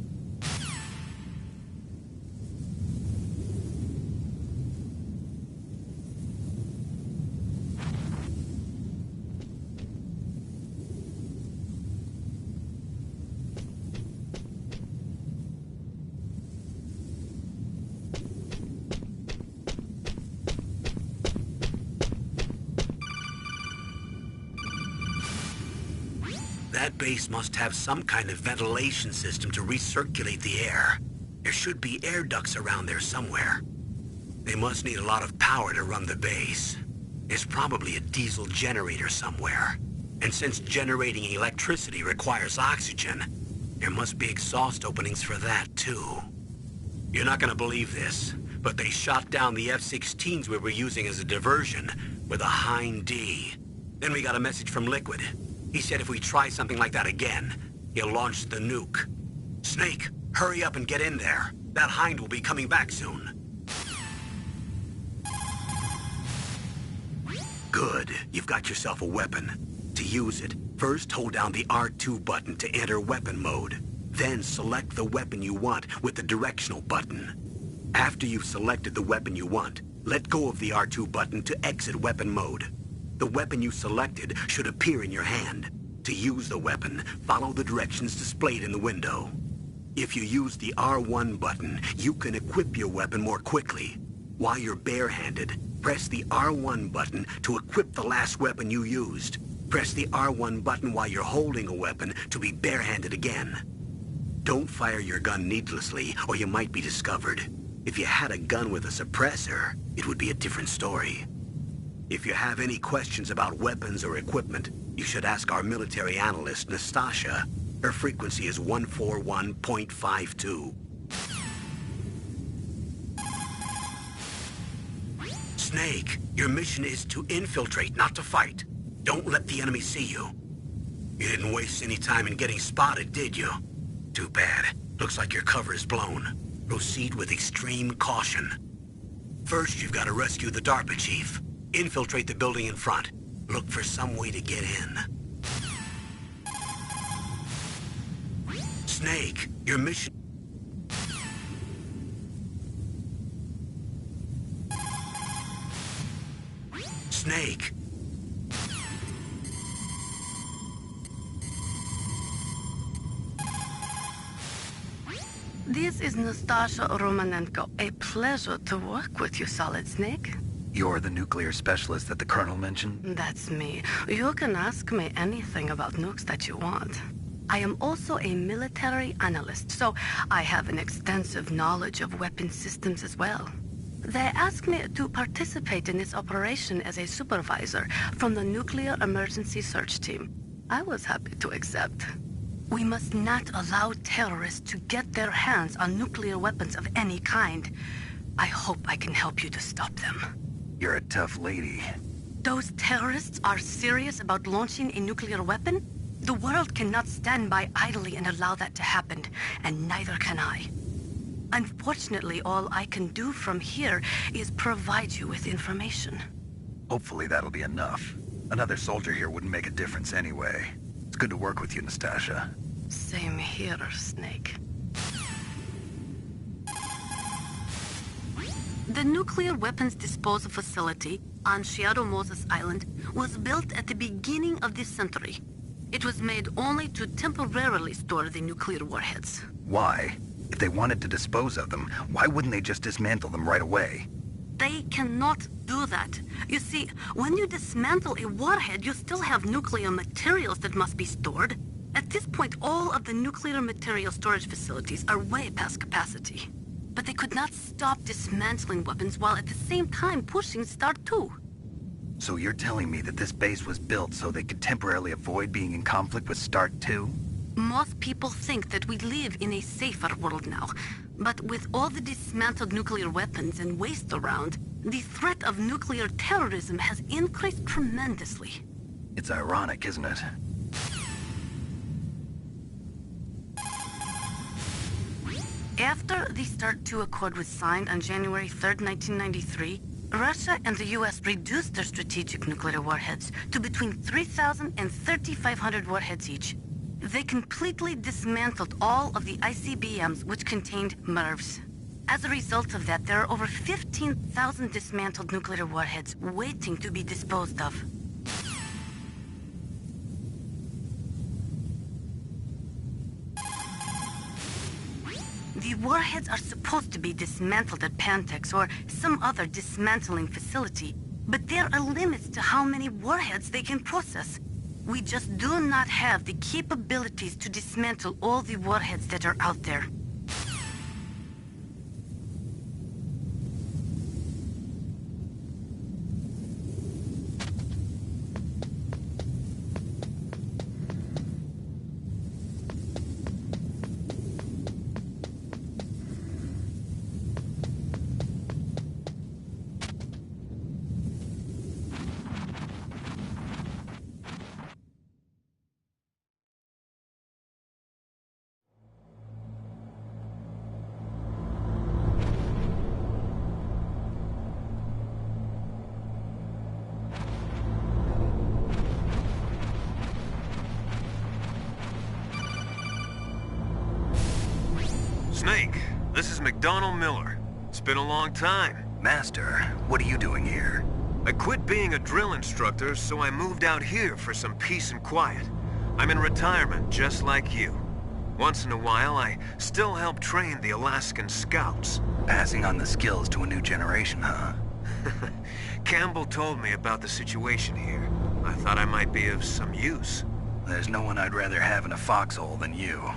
That base must have some kind of ventilation system to recirculate the air. There should be air ducts around there somewhere. They must need a lot of power to run the base. There's probably a diesel generator somewhere. And since generating electricity requires oxygen, there must be exhaust openings for that too. You're not gonna believe this, but they shot down the F-16s we were using as a diversion with a Hind D. Then we got a message from Liquid. He said if we try something like that again, he'll launch the nuke. Snake, hurry up and get in there. That Hind will be coming back soon. Good. You've got yourself a weapon. To use it, first hold down the R2 button to enter weapon mode. Then select the weapon you want with the directional button. After you've selected the weapon you want, let go of the R2 button to exit weapon mode. The weapon you selected should appear in your hand. To use the weapon, follow the directions displayed in the window. If you use the R1 button, you can equip your weapon more quickly. While you're barehanded, press the R1 button to equip the last weapon you used. Press the R1 button while you're holding a weapon to be barehanded again. Don't fire your gun needlessly, or you might be discovered. If you had a gun with a suppressor, it would be a different story. If you have any questions about weapons or equipment, you should ask our military analyst, Nastasha. Her frequency is 141.52. Snake, your mission is to infiltrate, not to fight. Don't let the enemy see you. You didn't waste any time in getting spotted, did you? Too bad. Looks like your cover is blown. Proceed with extreme caution. First, you've got to rescue the DARPA chief. Infiltrate the building in front. Look for some way to get in. Snake, your mission... Snake. This is Nastasha Romanenko. A pleasure to work with you, Solid Snake. You're the nuclear specialist that the Colonel mentioned? That's me. You can ask me anything about nukes that you want. I am also a military analyst, so I have an extensive knowledge of weapon systems as well. They asked me to participate in this operation as a supervisor from the Nuclear Emergency Search Team. I was happy to accept. We must not allow terrorists to get their hands on nuclear weapons of any kind. I hope I can help you to stop them. You're a tough lady. Those terrorists are serious about launching a nuclear weapon? The world cannot stand by idly and allow that to happen, and neither can I. Unfortunately, all I can do from here is provide you with information. Hopefully that'll be enough. Another soldier here wouldn't make a difference anyway. It's good to work with you, Nastasha. Same here, Snake. The nuclear weapons disposal facility on Shadow Moses Island was built at the beginning of this century. It was made only to temporarily store the nuclear warheads. Why? If they wanted to dispose of them, why wouldn't they just dismantle them right away? They cannot do that. You see, when you dismantle a warhead, you still have nuclear materials that must be stored. At this point, all of the nuclear material storage facilities are way past capacity. But they could not stop dismantling weapons while at the same time pushing Start 2. So you're telling me that this base was built so they could temporarily avoid being in conflict with Start 2? Most people think that we live in a safer world now. But with all the dismantled nuclear weapons and waste around, the threat of nuclear terrorism has increased tremendously. It's ironic, isn't it? After the START II Accord was signed on January 3rd, 1993, Russia and the US reduced their strategic nuclear warheads to between 3,000 and 3,500 warheads each. They completely dismantled all of the ICBMs which contained MIRVs. As a result of that, there are over 15,000 dismantled nuclear warheads waiting to be disposed of. The warheads are supposed to be dismantled at Pantex or some other dismantling facility, but there are limits to how many warheads they can process. We just do not have the capabilities to dismantle all the warheads that are out there. Snake, this is McDonald Miller. It's been a long time. Master, what are you doing here? I quit being a drill instructor, so I moved out here for some peace and quiet. I'm in retirement, just like you. Once in a while, I still help train the Alaskan Scouts. Passing on the skills to a new generation, huh? Campbell told me about the situation here. I thought I might be of some use. There's no one I'd rather have in a foxhole than you.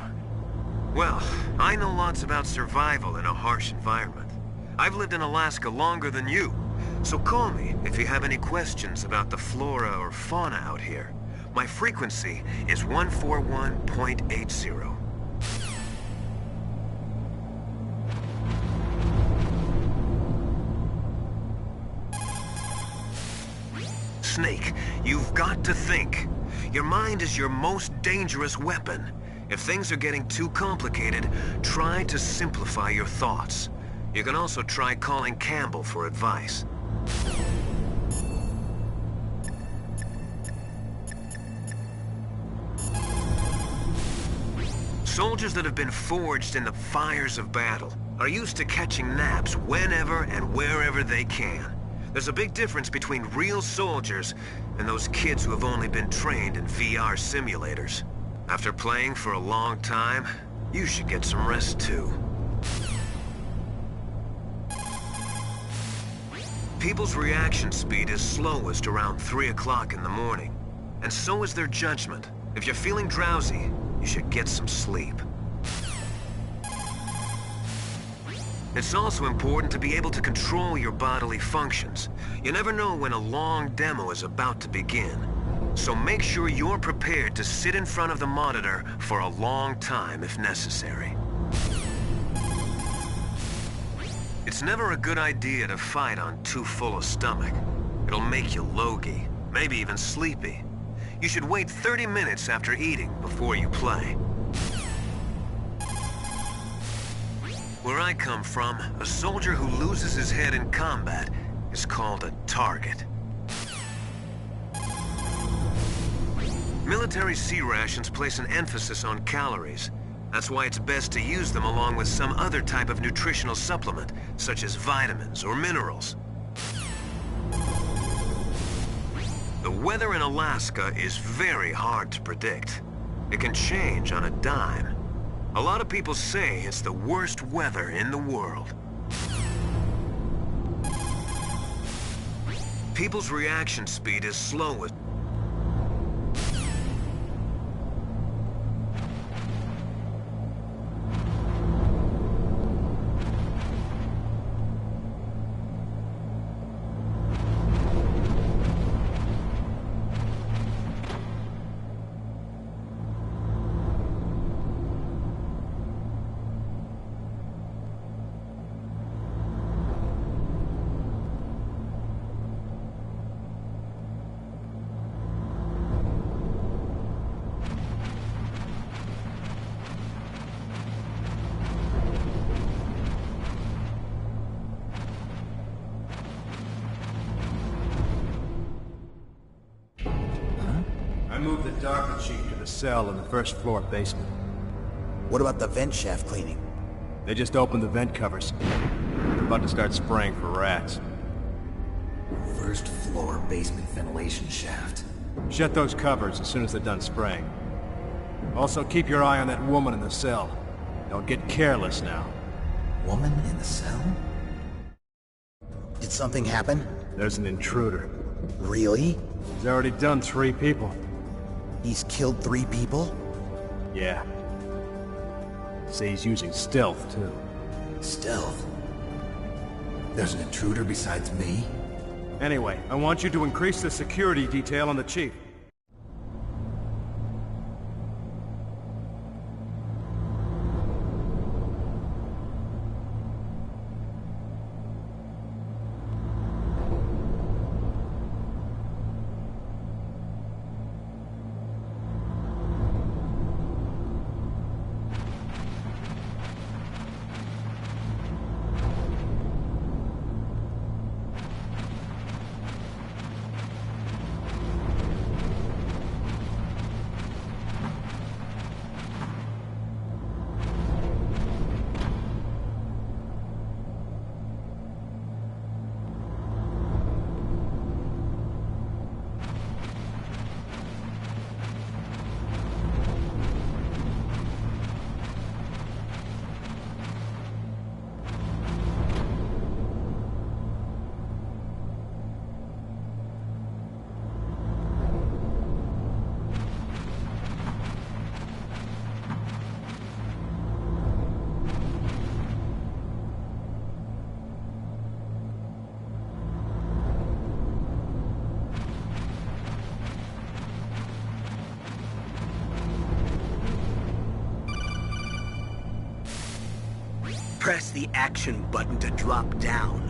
Well, I know lots about survival in a harsh environment. I've lived in Alaska longer than you, so call me if you have any questions about the flora or fauna out here. My frequency is 141.80. Snake, you've got to think. Your mind is your most dangerous weapon. If things are getting too complicated, try to simplify your thoughts. You can also try calling Campbell for advice. Soldiers that have been forged in the fires of battle are used to catching naps whenever and wherever they can. There's a big difference between real soldiers and those kids who have only been trained in VR simulators. After playing for a long time, you should get some rest too. People's reaction speed is slowest around 3 o'clock in the morning. And so is their judgment. If you're feeling drowsy, you should get some sleep. It's also important to be able to control your bodily functions. You never know when a long demo is about to begin. So make sure you're prepared to sit in front of the monitor for a long time if necessary. It's never a good idea to fight on too full a stomach. It'll make you logy, maybe even sleepy. You should wait 30 minutes after eating before you play. Where I come from, a soldier who loses his head in combat is called a target. Military C rations place an emphasis on calories. That's why it's best to use them along with some other type of nutritional supplement, such as vitamins or minerals. The weather in Alaska is very hard to predict. It can change on a dime. A lot of people say it's the worst weather in the world. People's reaction speed is slowest. I moved the Doctor Chief to the cell in the first floor basement. What about the vent shaft cleaning? They just opened the vent covers. They're about to start spraying for rats. First floor basement ventilation shaft. Shut those covers as soon as they're done spraying. Also, keep your eye on that woman in the cell. Don't get careless now. Woman in the cell? Did something happen? There's an intruder. Really? He's already done 3 people. He's killed 3 people? Yeah. Say he's using stealth, too. Stealth? There's an intruder besides me? Anyway, I want you to increase the security detail on the Chief. Press the action button to drop down.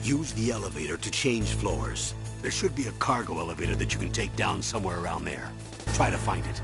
Use the elevator to change floors. There should be a cargo elevator that you can take down somewhere around there. Try to find it.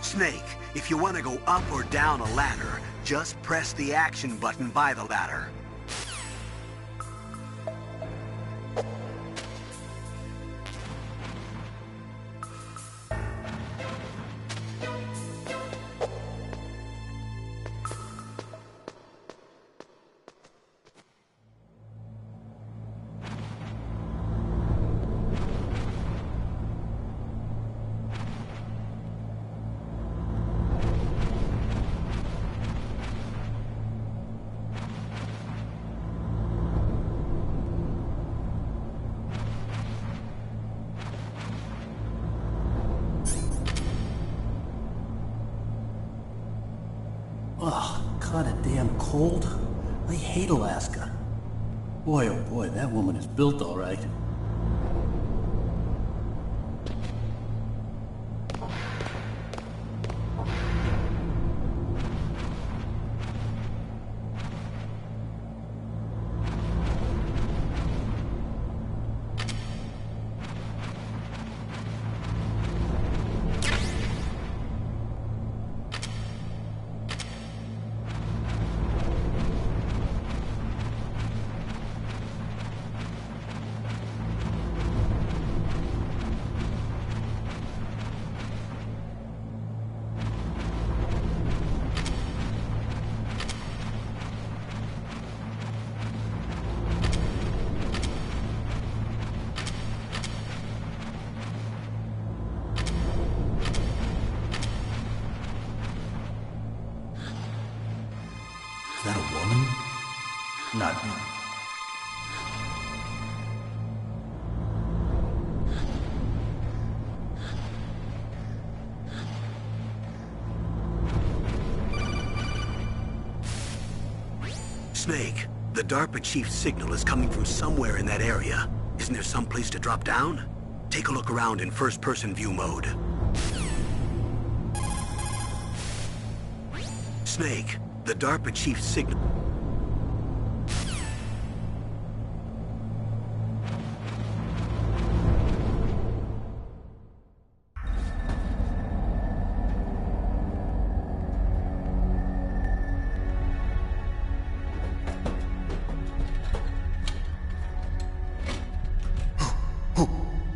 Snake, if you want to go up or down a ladder, just press the action button by the ladder. Ugh, kinda damn cold. I hate Alaska. Boy, oh boy, that woman is built all right. Is that a woman? Not... Snake, the DARPA chief's signal is coming from somewhere in that area. Isn't there some place to drop down? Take a look around in first-person view mode. Snake, the DARPA chief's signal...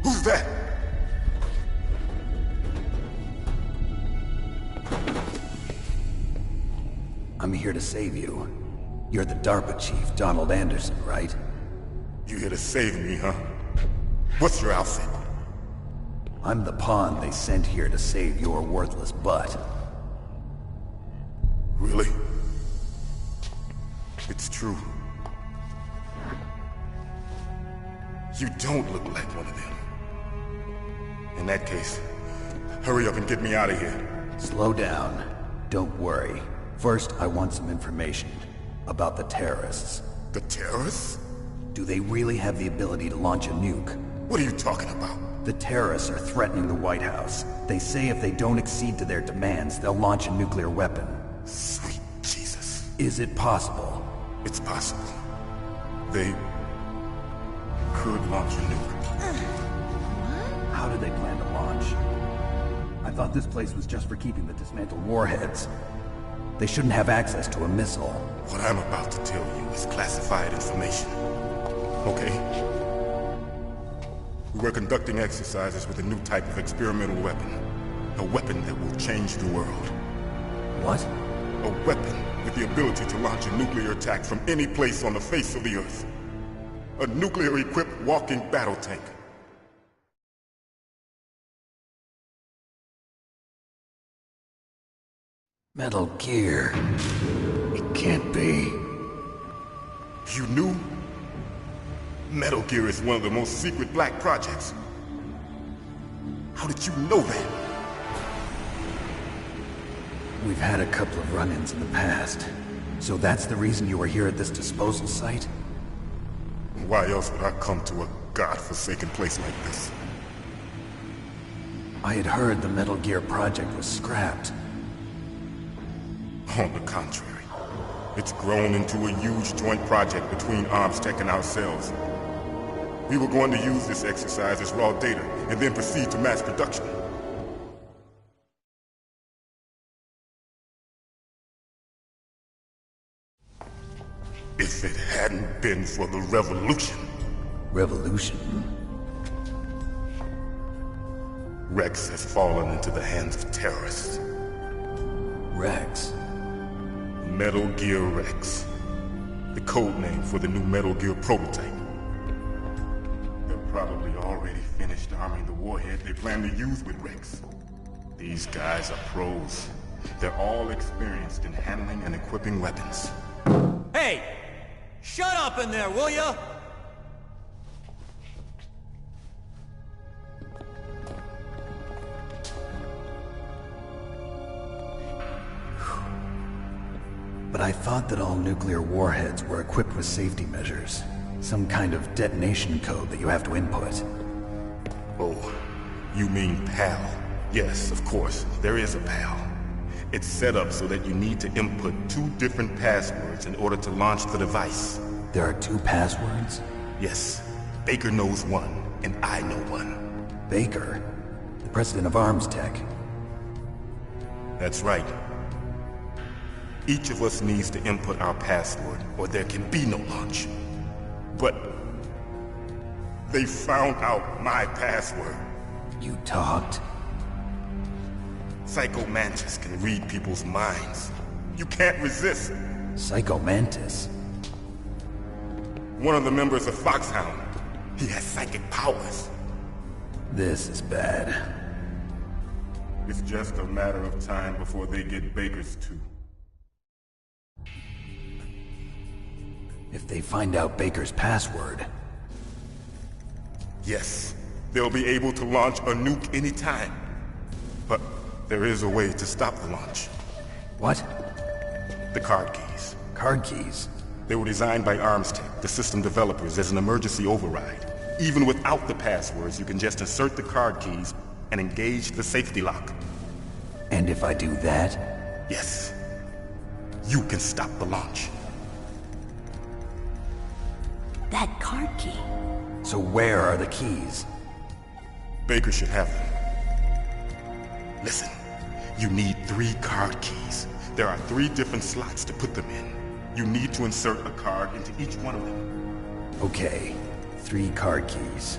Who's that? I'm here to save you. You're the DARPA chief, Donald Anderson, right? You here to save me, huh? What's your outfit? I'm the pawn they sent here to save your worthless butt. Really? It's true. You don't look like one of them. In that case, hurry up and get me out of here. Slow down. Don't worry. First, I want some information about the terrorists. The terrorists? Do they really have the ability to launch a nuke? What are you talking about? The terrorists are threatening the White House. They say if they don't accede to their demands, they'll launch a nuclear weapon. Sweet Jesus. Is it possible? It's possible. They could launch a nuke. How do they plan to launch? I thought this place was just for keeping the dismantled warheads. They shouldn't have access to a missile. What I'm about to tell you is classified information. Okay? We were conducting exercises with a new type of experimental weapon. A weapon that will change the world. What? A weapon with the ability to launch a nuclear attack from any place on the face of the Earth. A nuclear-equipped walking battle tank. Metal Gear. It can't be. You knew? Metal Gear is one of the most secret black projects. How did you know that? We've had a couple of run-ins in the past. So that's the reason you were here at this disposal site? Why else would I come to a godforsaken place like this? I had heard the Metal Gear project was scrapped. On the contrary, it's grown into a huge joint project between ArmsTech and ourselves. We were going to use this exercise as raw data and then proceed to mass production. been for the revolution. Revolution? Rex has fallen into the hands of terrorists. Rex? Metal Gear Rex. The code name for the new Metal Gear prototype. They're probably already finished arming the warhead they plan to use with Rex. These guys are pros. They're all experienced in handling and equipping weapons. Hey! Shut up in there, will ya? But I thought that all nuclear warheads were equipped with safety measures. Some kind of detonation code that you have to input. Oh, you mean PAL? Yes, of course, there is a PAL. It's set up so that you need to input 2 different passwords in order to launch the device. There are 2 passwords? Yes. Baker knows one, and I know one. Baker? The president of Arms Tech? That's right. Each of us needs to input our password, or there can be no launch. But they found out my password. You talked? Psycho Mantis can read people's minds. You can't resist. Psycho Mantis? One of the members of Foxhound. He has psychic powers. This is bad. It's just a matter of time before they get Baker's too. If they find out Baker's password... Yes, they'll be able to launch a nuke anytime. But there is a way to stop the launch. What? The card keys. Card keys? They were designed by Arms Tech, the system developers, as an emergency override. Even without the passwords, you can just insert the card keys and engage the safety lock. And if I do that? Yes. You can stop the launch. That card key. So where are the keys? Baker should have them. Listen, you need 3 card keys. There are 3 different slots to put them in. You need to insert a card into each one of them. Okay, 3 card keys.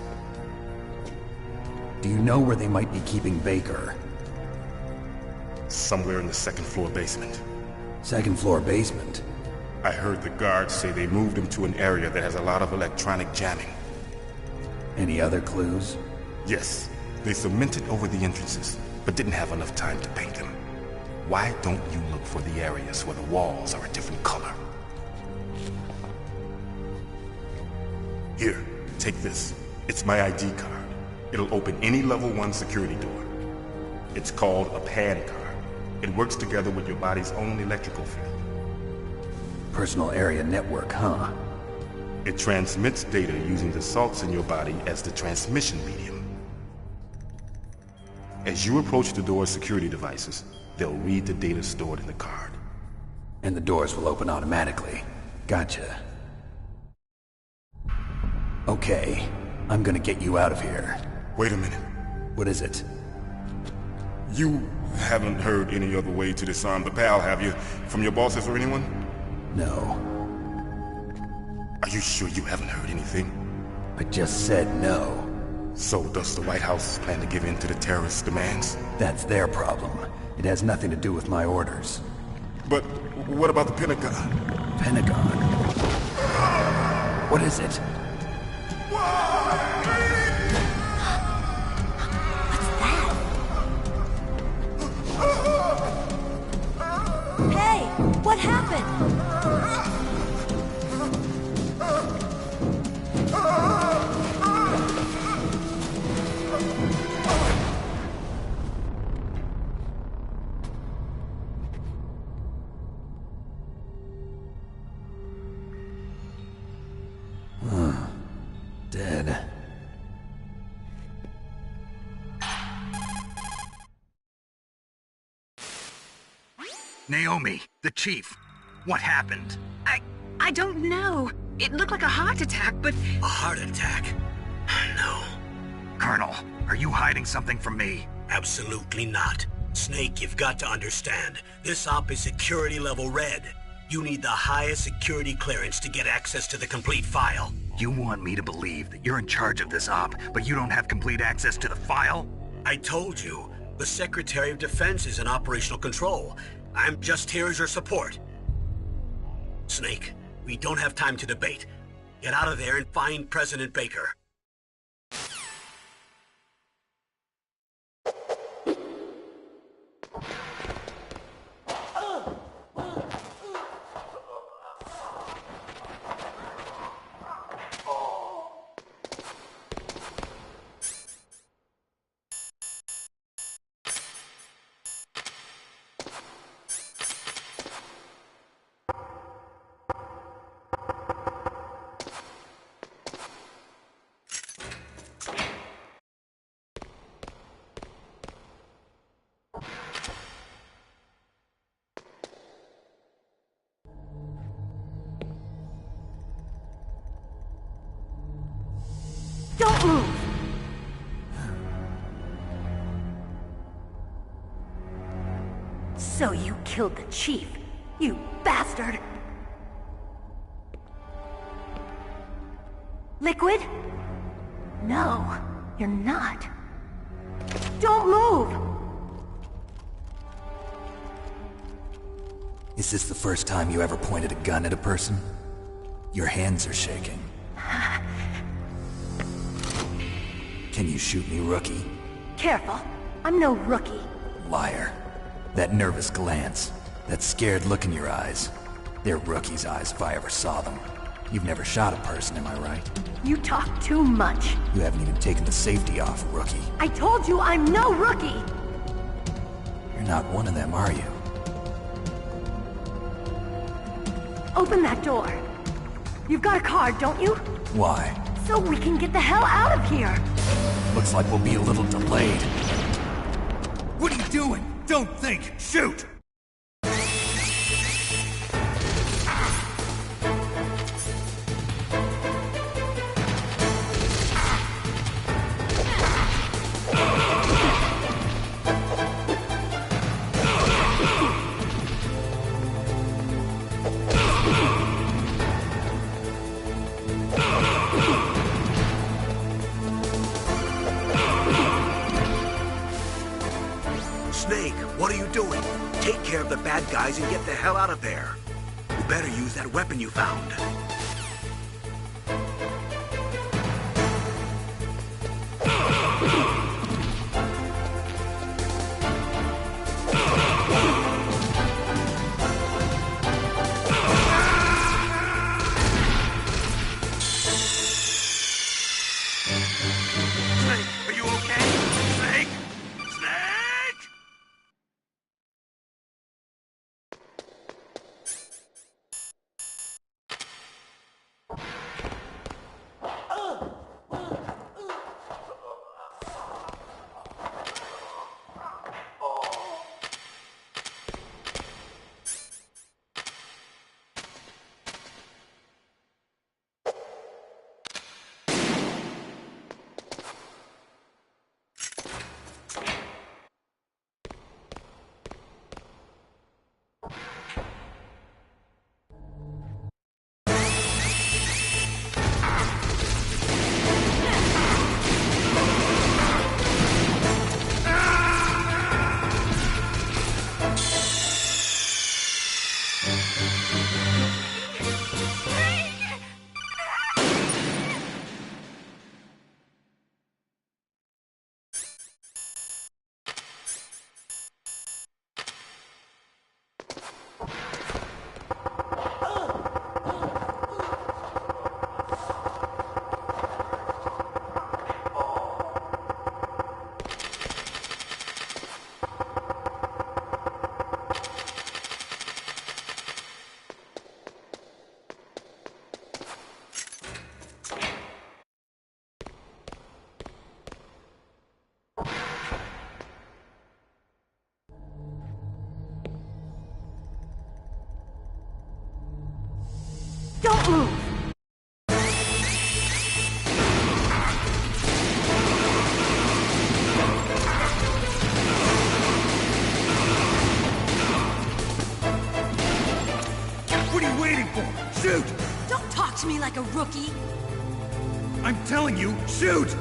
Do you know where they might be keeping Baker? Somewhere in the 2nd floor basement. 2nd floor basement? I heard the guards say they moved him to an area that has a lot of electronic jamming. Any other clues? Yes. They cemented over the entrances, but didn't have enough time to paint them. Why don't you look for the areas where the walls are a different color? Here, take this. It's my ID card. It'll open any level 1 security door. It's called a PAN card. It works together with your body's own electrical field. Personal area network, huh? It transmits data using the salts in your body as the transmission medium. As you approach the door's security devices, they'll read the data stored in the card. And the doors will open automatically. Gotcha. Okay, I'm gonna get you out of here. Wait a minute. What is it? You haven't heard any other way to disarm the PAL, have you? From your bosses or anyone? No. Are you sure you haven't heard anything? I just said no. So does the White House plan to give in to the terrorists' demands? That's their problem. It has nothing to do with my orders. But what about the Pentagon? Pentagon? What is it? Hey, what happened? Dead. Naomi, the chief. What happened? I don't know. It looked like a heart attack, but... A heart attack? No. Colonel, are you hiding something from me? Absolutely not. Snake, you've got to understand. This op is security level red. You need the highest security clearance to get access to the complete file. You want me to believe that you're in charge of this op, but you don't have complete access to the file? I told you, the Secretary of Defense is in operational control. I'm just here as your support. Snake, we don't have time to debate. Get out of there and find President Baker. Don't move! So you killed the chief, you bastard! Liquid? No, you're not. Don't move! Is this the first time you ever pointed a gun at a person? Your hands are shaking. Can you shoot me, rookie? Careful, I'm no rookie. Liar. That nervous glance, that scared look in your eyes. They're rookie's eyes if I ever saw them. You've never shot a person, am I right? You talk too much. You haven't even taken the safety off, rookie. I told you I'm no rookie! You're not one of them, are you? Open that door. You've got a card, don't you? Why? So we can get the hell out of here! Looks like we'll be a little delayed. What are you doing? Don't think! Shoot! Snake, what are you doing? Take care of the bad guys and get the hell out of there. You better use that weapon you found. Snake, are you okay? Snake? Snake? to me like a rookie? I'm telling you, shoot!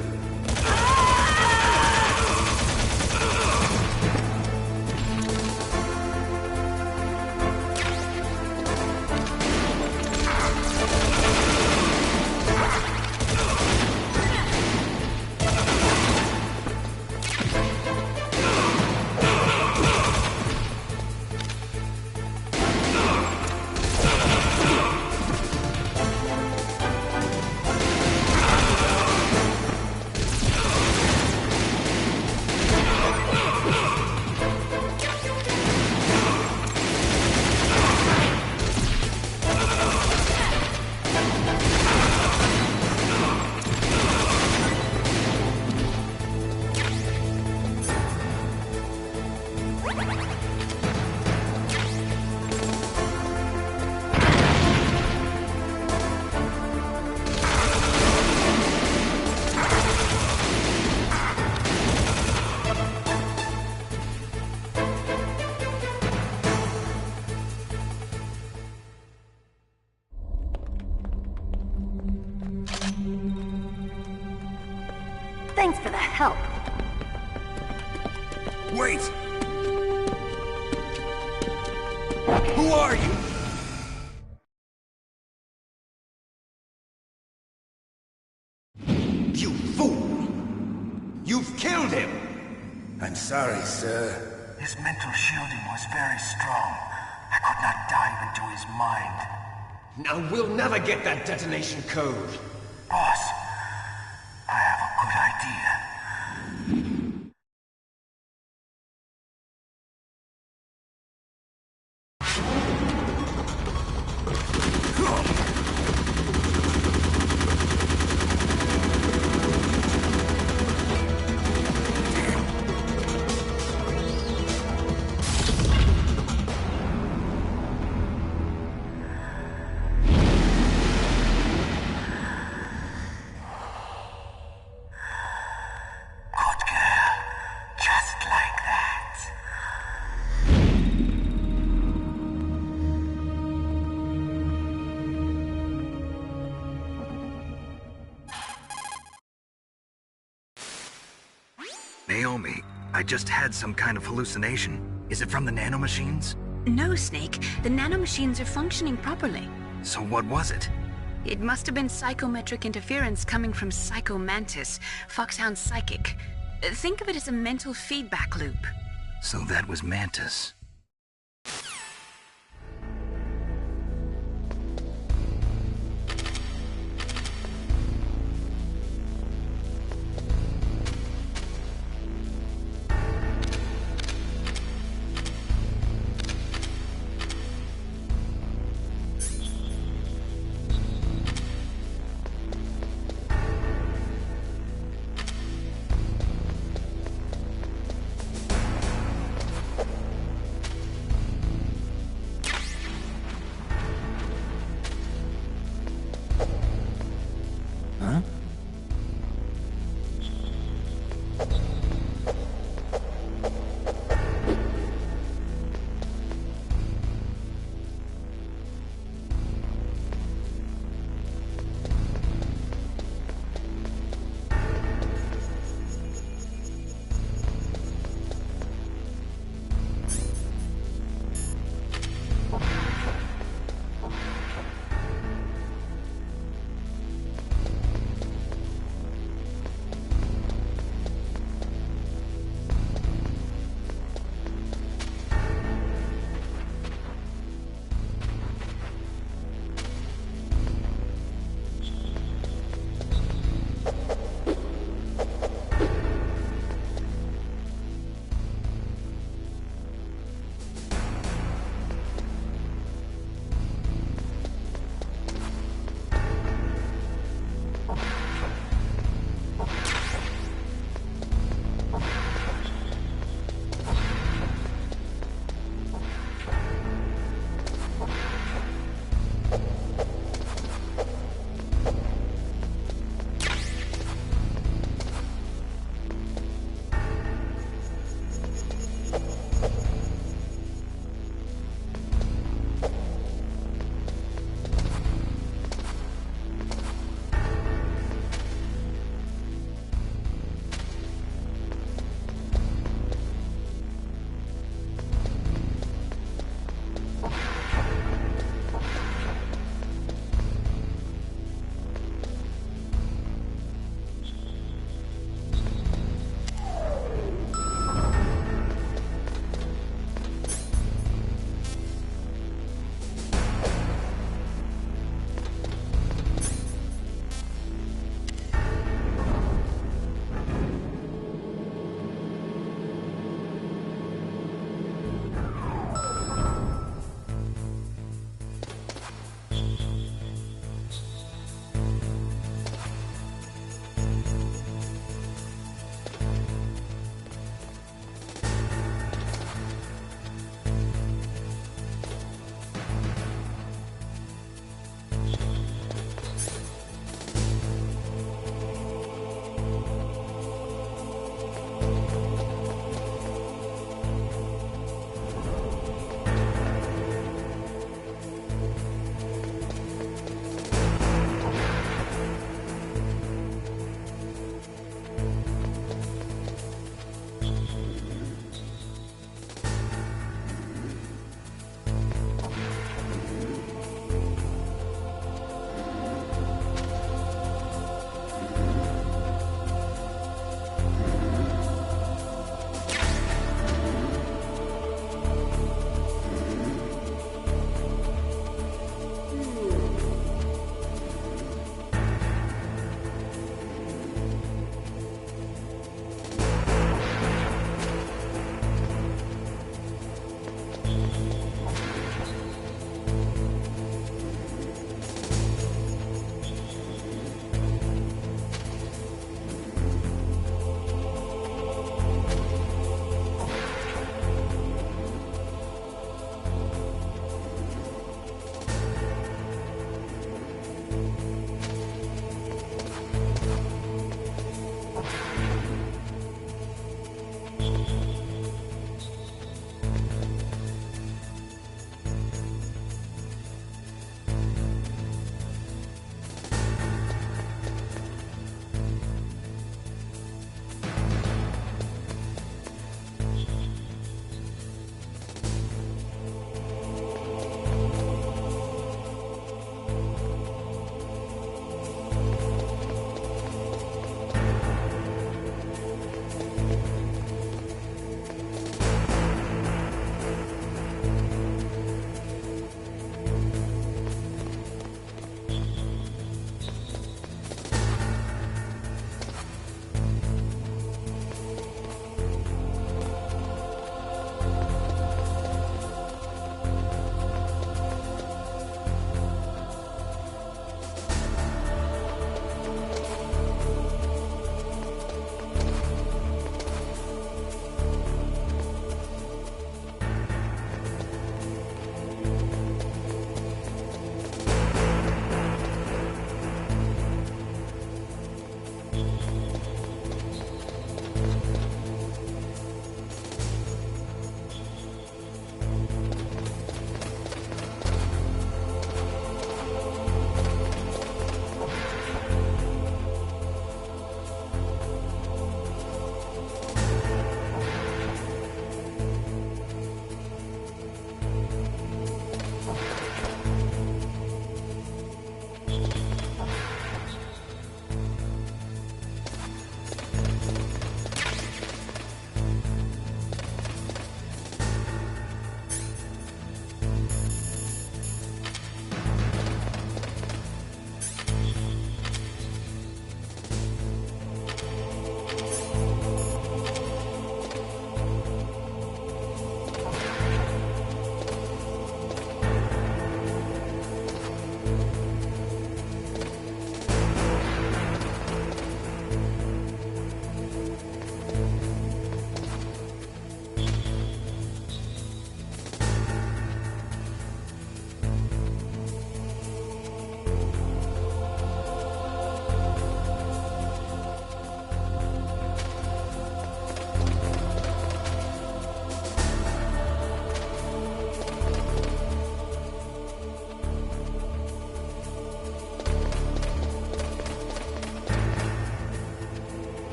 Thanks for the help. Wait! Who are you? You fool! You've killed him! I'm sorry, sir. His mental shielding was very strong. I could not dive into his mind. Now we'll never get that detonation code. Boss, I have a good idea. Naomi, I just had some kind of hallucination. Is it from the nanomachines? No, Snake. The nanomachines are functioning properly. So what was it? It must have been psychometric interference coming from Psycho Mantis, Foxhound's psychic. Think of it as a mental feedback loop. So that was Mantis.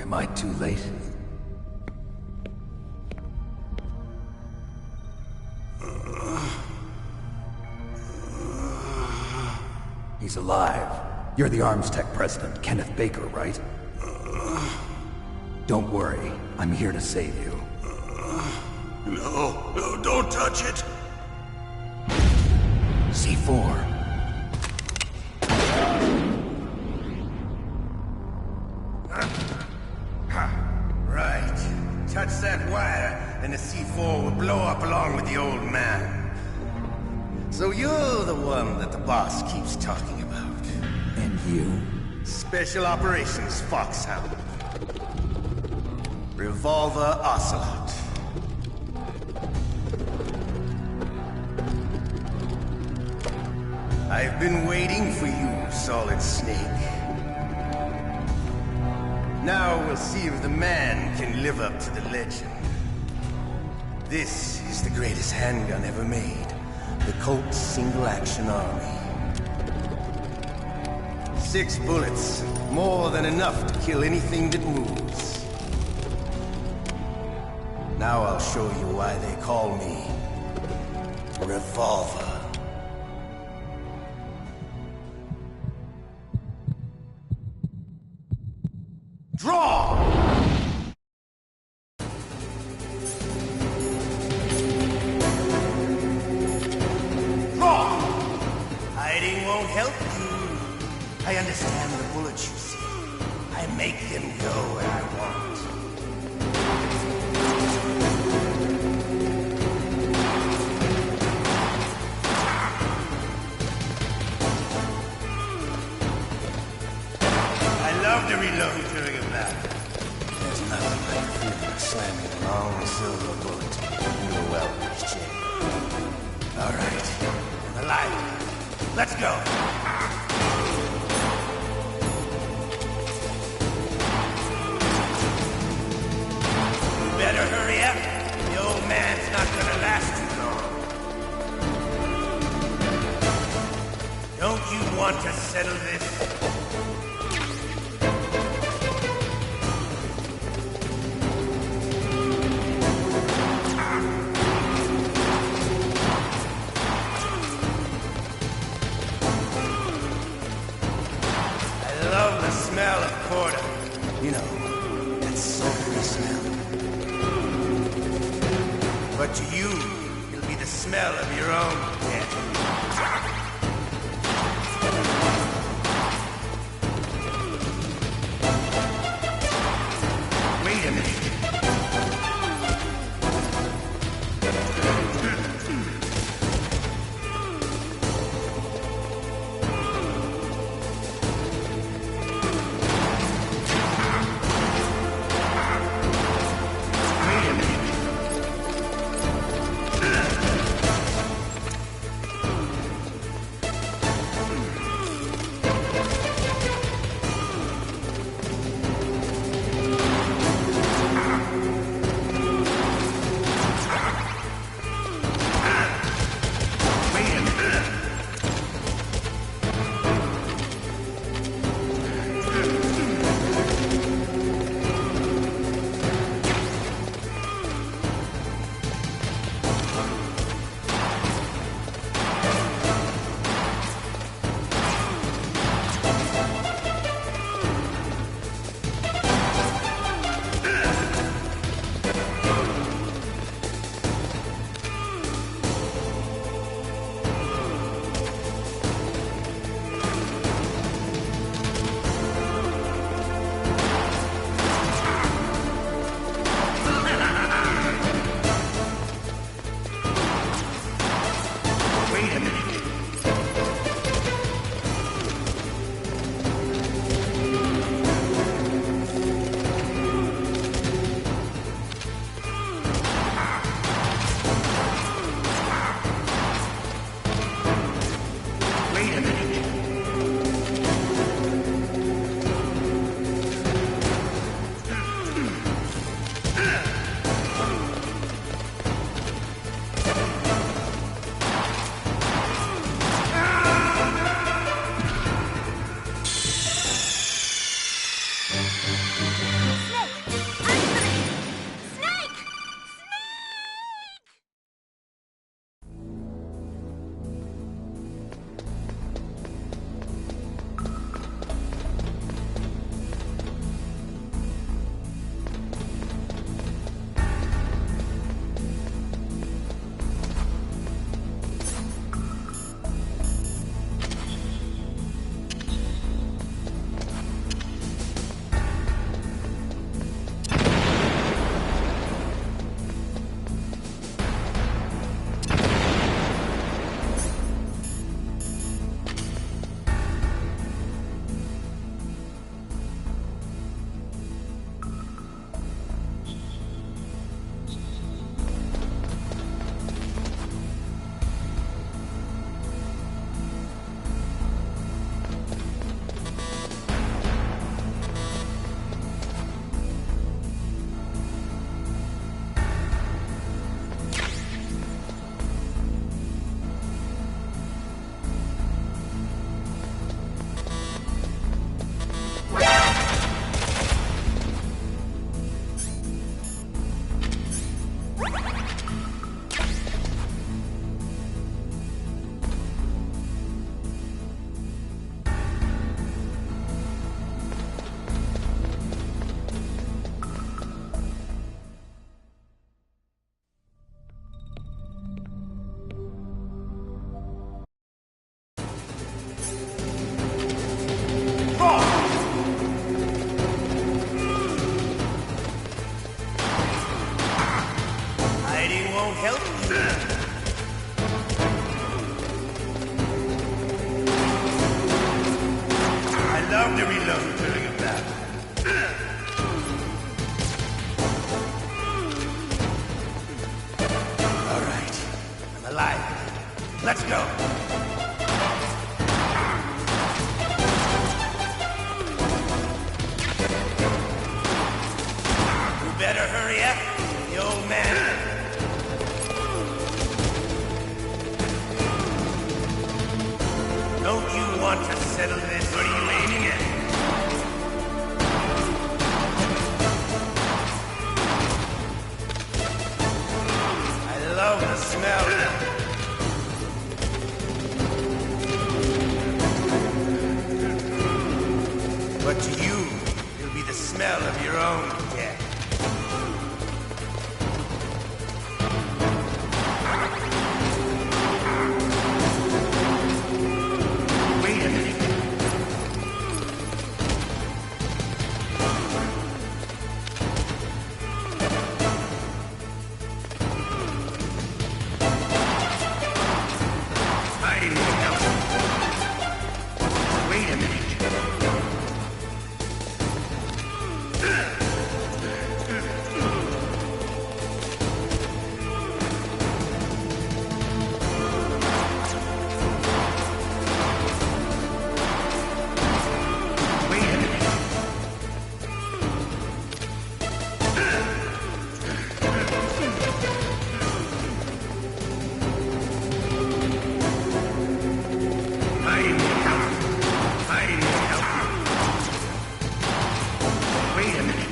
Am I too late? He's alive. You're the Arms Tech president, Kenneth Baker, right? Don't worry. I'm here to save you. No, don't touch it! C4. Right. Touch that wire, and the C4 will blow up along with the old man. So you're the one that the boss keeps talking about. And you? Special Operations Foxhound. Revolver Ocelot. I've been waiting for you, Solid Snake. Now we'll see if the man can live up to the legend. This is the greatest handgun ever made. The Colt Single Action Army. 6 bullets, more than enough to kill anything that moves. Now I'll show you why they call me Revolver. Draw! Draw! Hiding won't help you. I understand the bullets you see. I make them go where I want. I love to reload during a battle. There's nothing like the feeling of slamming a long silver bullet into a welder's chamber. All right, I'm alive. Let's go. You better hurry up. The old man's not gonna last too long. Don't you want to settle this? Smell of quarter. You know, that sulphur smell. But to you, it'll be the smell of your own death. Wait a minute. won't help you. I love to reload during a battle. All right, I'm alive. Let's go. You better hurry up, the old man. Don't you want to settle this? What are you aiming at? I love the smell. But to you, it'll be the smell of your own death. Wait a minute. I need help. Wait a minute. Wait a minute. I need help. I need help. Wait a minute.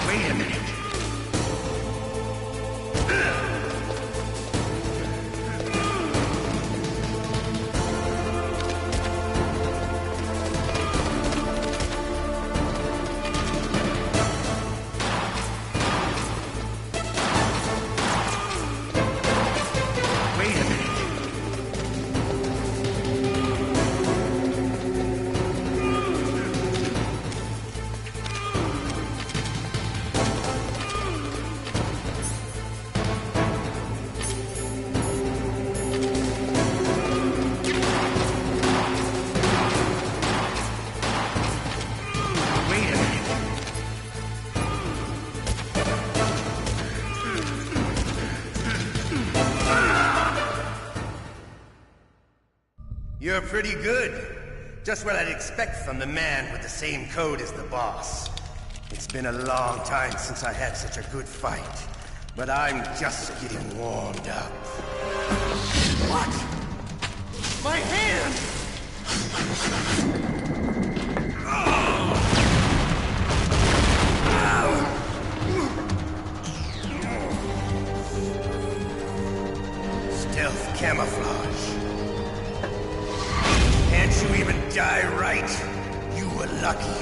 Wait a minute. Wait a minute. Wait a minute. You're pretty good. Just what I'd expect from the man with the same code as the boss. It's been a long time since I had such a good fight, but I'm just getting warmed up. What? My hand! Stealth camouflage. Can't you even die right? You were lucky.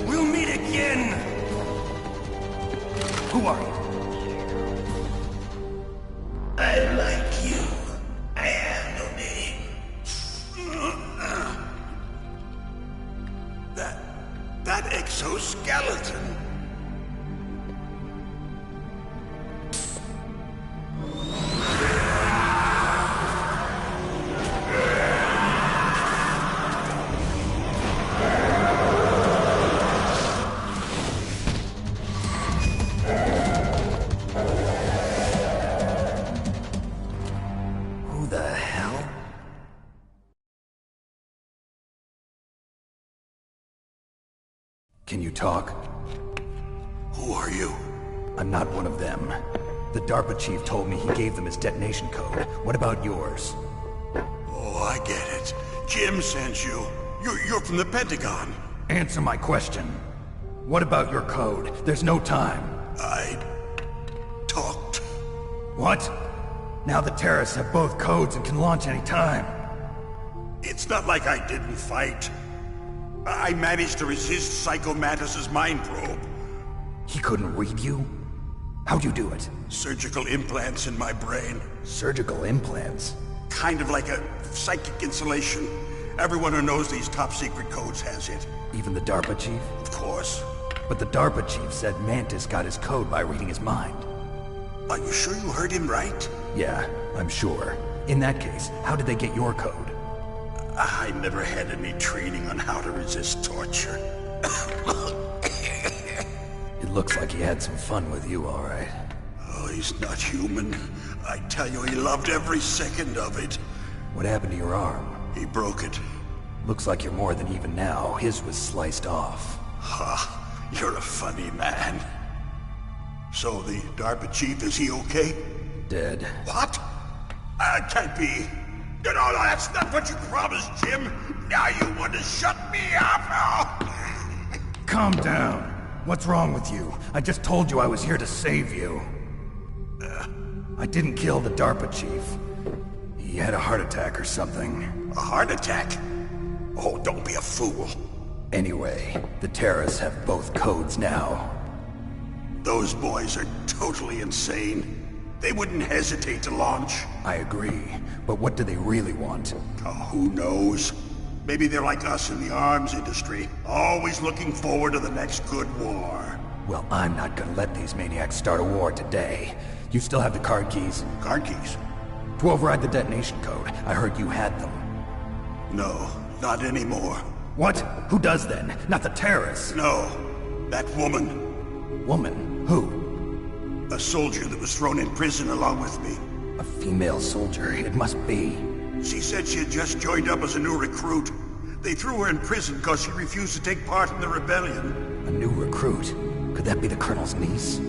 We'll meet again! Who are you? I like you. I have no name. That exoskeleton. Who the hell? Can you talk? Who are you? I'm not one of them. The DARPA chief told me he gave them his detonation code. What about yours? Oh, I get it. Jim sent you. You're from the Pentagon. Answer my question. What about your code? There's no time. I talked. What? Now the terrorists have both codes and can launch any time. It's not like I didn't fight. I managed to resist Psycho Mantis's mind probe. He couldn't read you? How'd you do it? Surgical implants in my brain. Surgical implants? Kind of like a psychic insulation. Everyone who knows these top-secret codes has it. Even the DARPA chief? Of course. But the DARPA chief said Mantis got his code by reading his mind. Are you sure you heard him right? Yeah, I'm sure. In that case, how did they get your code? I never had any training on how to resist torture. It looks like he had some fun with you, all right. Oh, he's not human. I tell you, he loved every second of it. What happened to your arm? He broke it. Looks like you're more than even now. His was sliced off. Ha, you're a funny man. So the DARPA chief, is he okay? Dead. What? Can't be. No, that's not what you promised, Jim. Now you want to shut me up? Calm down. What's wrong with you? I just told you I was here to save you. I didn't kill the DARPA chief. He had a heart attack or something. A heart attack? Oh, don't be a fool. Anyway, the terrorists have both codes now. Those boys are totally insane. They wouldn't hesitate to launch. I agree, but what do they really want? Oh, who knows? Maybe they're like us in the arms industry, always looking forward to the next good war. Well, I'm not gonna let these maniacs start a war today. You still have the card keys? Card keys? To override the detonation code. I heard you had them. No, not anymore. What? Who does then? Not the terrorists? No, that woman. Woman? Who? A soldier that was thrown in prison along with me. A female soldier, it must be. She said she had just joined up as a new recruit. They threw her in prison because she refused to take part in the rebellion. A new recruit? Could that be the Colonel's niece?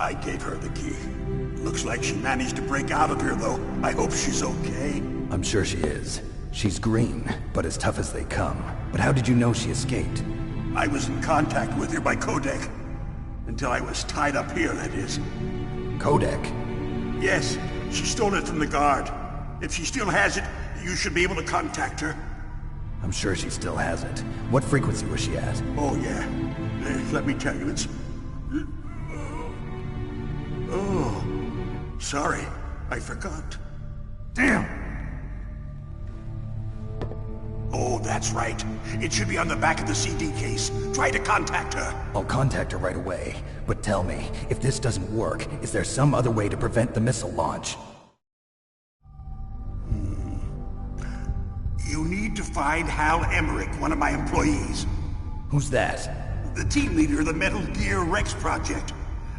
I gave her the key. Looks like she managed to break out of here, though. I hope she's okay. I'm sure she is. She's green, but as tough as they come. But how did you know she escaped? I was in contact with her by codec. Until I was tied up here, that is. Codec? Yes, she stole it from the guard. If she still has it, you should be able to contact her. I'm sure she still has it. What frequency was she at? Oh, yeah. Let me tell you, it's... Oh, sorry. I forgot. Damn! Oh, that's right. It should be on the back of the CD case. Try to contact her. I'll contact her right away. But tell me, if this doesn't work, is there some other way to prevent the missile launch? You need to find Hal Emmerich, one of my employees. Who's that? The team leader of the Metal Gear Rex project.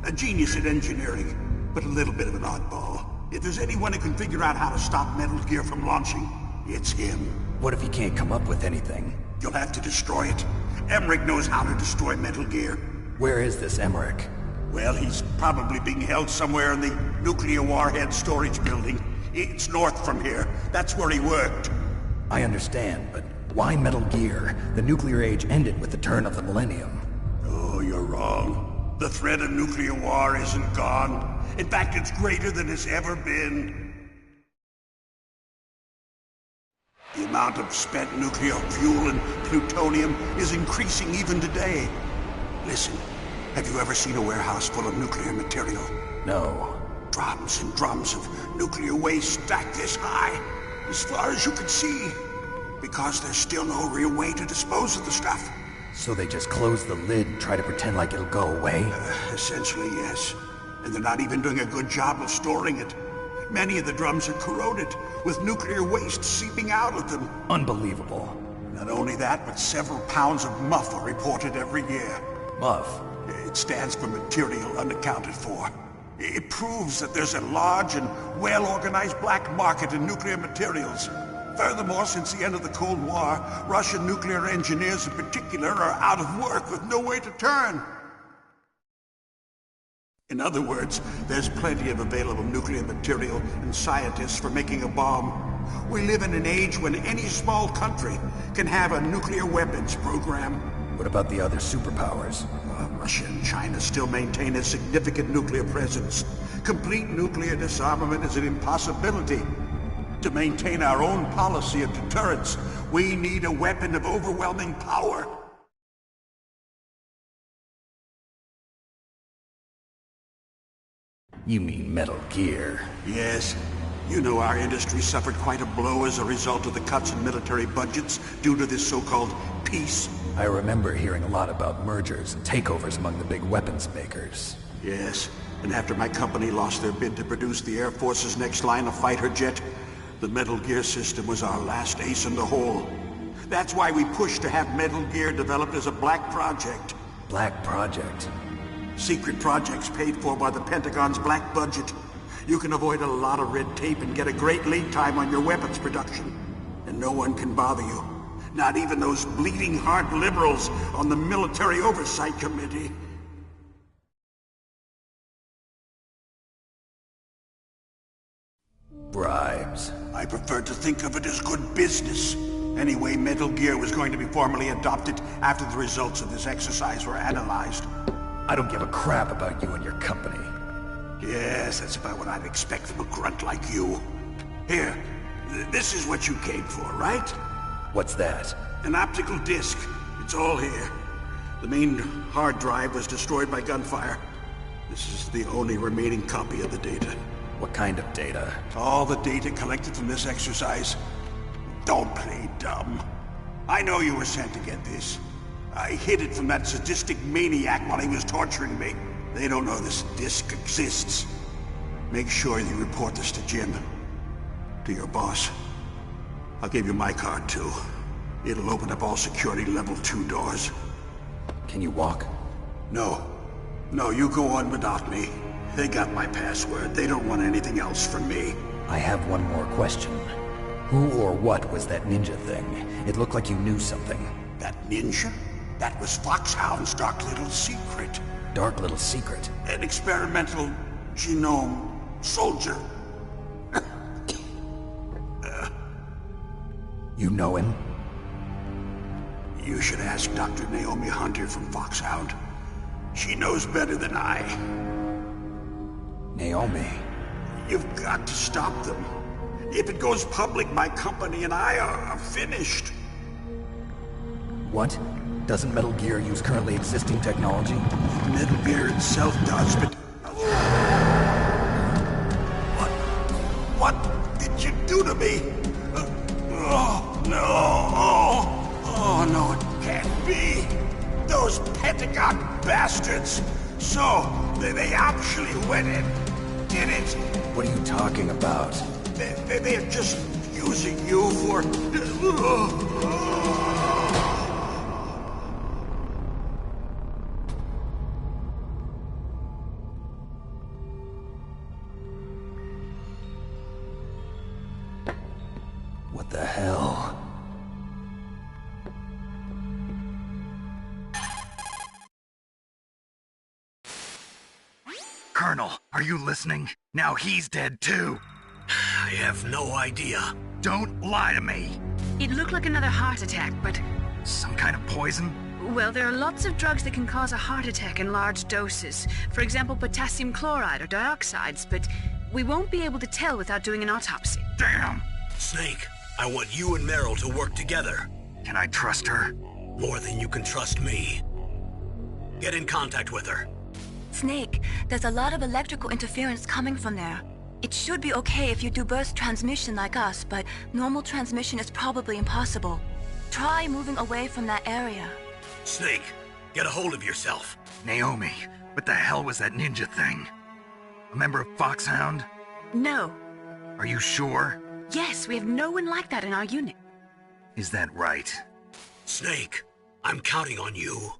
A genius at engineering, but a little bit of an oddball. If there's anyone who can figure out how to stop Metal Gear from launching, it's him. What if he can't come up with anything? You'll have to destroy it. Emmerich knows how to destroy Metal Gear. Where is this Emmerich? Well, he's probably being held somewhere in the nuclear warhead storage building. It's north from here. That's where he worked. I understand, but why Metal Gear? The nuclear age ended with the turn of the millennium. Oh, you're wrong. The threat of nuclear war isn't gone. In fact, it's greater than it's ever been. The amount of spent nuclear fuel and plutonium is increasing even today. Listen, have you ever seen a warehouse full of nuclear material? No. Drums and drums of nuclear waste stacked this high, as far as you can see. Because there's still no real way to dispose of the stuff. So they just close the lid and try to pretend like it'll go away? Essentially, yes. And they're not even doing a good job of storing it. Many of the drums are corroded, with nuclear waste seeping out of them. Unbelievable. Not only that, but several pounds of MUF are reported every year. MUF? It stands for material unaccounted for. It proves that there's a large and well-organized black market in nuclear materials. Furthermore, since the end of the Cold War, Russian nuclear engineers in particular are out of work with no way to turn. In other words, there's plenty of available nuclear material and scientists for making a bomb. We live in an age when any small country can have a nuclear weapons program. What about the other superpowers? Russia and China still maintain a significant nuclear presence. Complete nuclear disarmament is an impossibility. To maintain our own policy of deterrence, we need a weapon of overwhelming power. You mean Metal Gear? Yes. You know our industry suffered quite a blow as a result of the cuts in military budgets due to this so-called peace. I remember hearing a lot about mergers and takeovers among the big weapons makers. Yes, and after my company lost their bid to produce the Air Force's next line of fighter jet, the Metal Gear system was our last ace in the hole. That's why we pushed to have Metal Gear developed as a black project. Black project? Secret projects paid for by the Pentagon's black budget. You can avoid a lot of red tape and get a great lead time on your weapons production. And no one can bother you. Not even those bleeding heart liberals on the Military Oversight Committee. Bribes. I prefer to think of it as good business. Anyway, Metal Gear was going to be formally adopted after the results of this exercise were analyzed. I don't give a crap about you and your company. Yes, that's about what I'd expect from a grunt like you. Here, this is what you came for, right? What's that? An optical disc. It's all here. The main hard drive was destroyed by gunfire. This is the only remaining copy of the data. What kind of data? All the data collected from this exercise. Don't play dumb. I know you were sent to get this. I hid it from that sadistic maniac while he was torturing me. They don't know this disc exists. Make sure you report this to Jim. To your boss. I'll give you my card, too. It'll open up all security level 2 doors. Can you walk? No. No, you go on without me. They got my password. They don't want anything else from me. I have one more question. Who or what was that ninja thing? It looked like you knew something. That ninja? That was Foxhound's dark little secret. Dark little secret? An experimental genome soldier. You know him? You should ask Dr. Naomi Hunter from Foxhound. She knows better than I. Naomi? You've got to stop them. If it goes public, my company and I are finished. What? Doesn't Metal Gear use currently existing technology? Metal Gear itself does, but... What did you do to me? Oh, no. Oh, no, it can't be. Those Pentagon bastards. So, they actually went and did it. What are you talking about? They're just using you for... What the hell? Colonel, are you listening? Now he's dead too. I have no idea. Don't lie to me. It looked like another heart attack, but... Some kind of poison? Well, there are lots of drugs that can cause a heart attack in large doses. For example, potassium chloride or dioxides, but we won't be able to tell without doing an autopsy. Damn! Snake, I want you and Meryl to work together. Can I trust her? More than you can trust me. Get in contact with her. Snake, there's a lot of electrical interference coming from there. It should be okay if you do burst transmission like us, but normal transmission is probably impossible. Try moving away from that area. Snake, get a hold of yourself. Naomi, what the hell was that ninja thing? A member of Foxhound? No. Are you sure? Yes, we have no one like that in our unit. Is that right? Snake, I'm counting on you.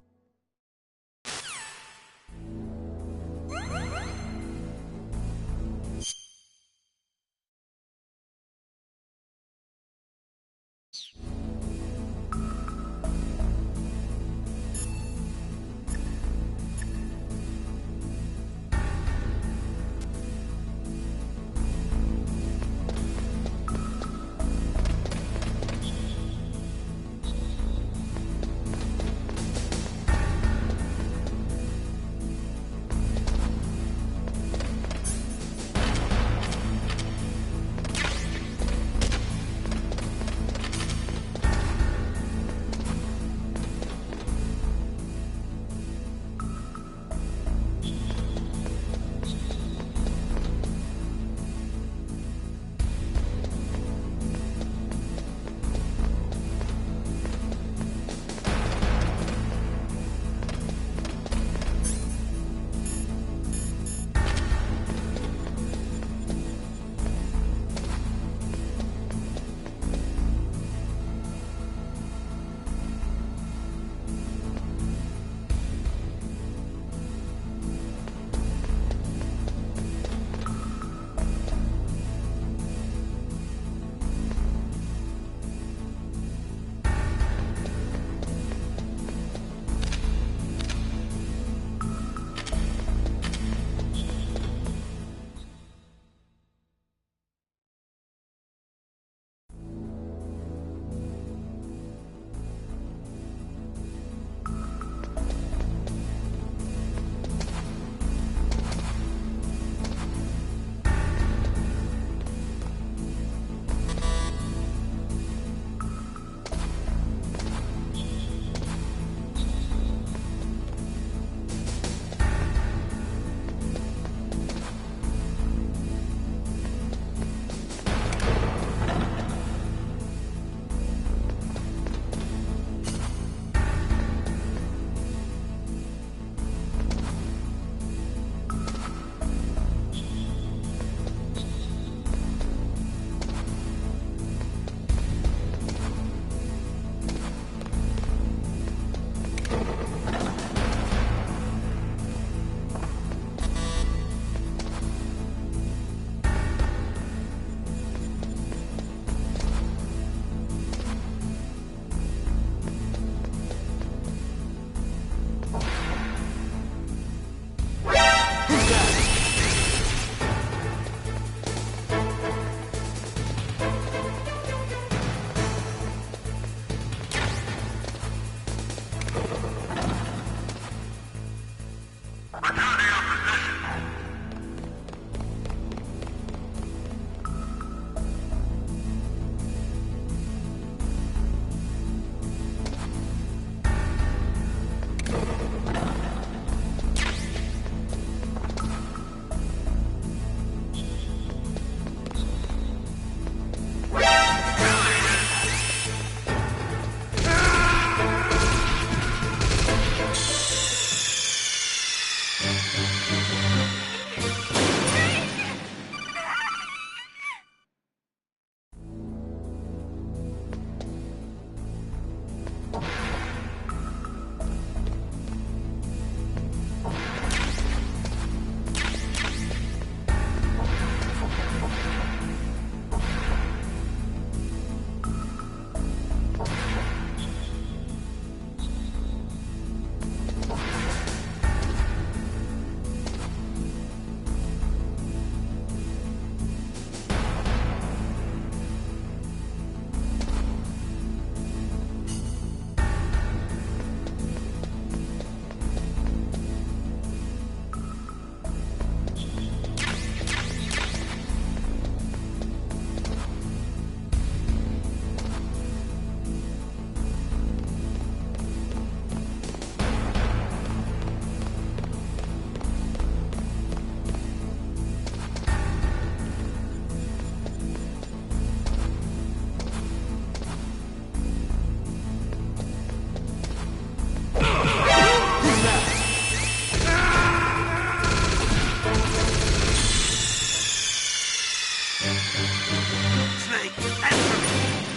Snake, answer me!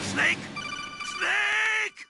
Snake! Snake!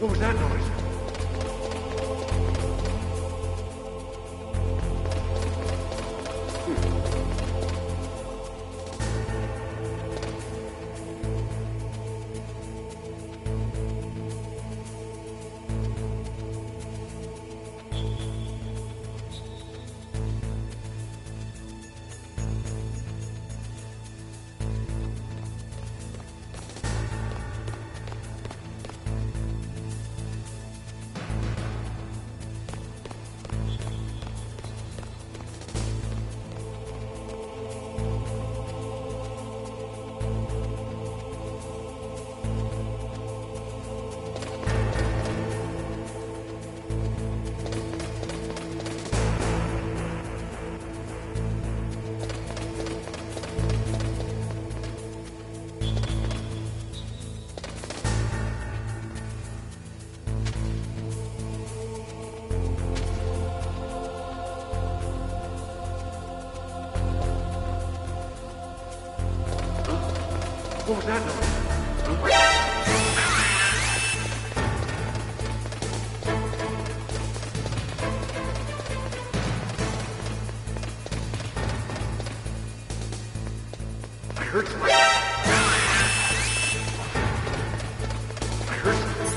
What was that noise? What was that noise? I heard something. I heard something.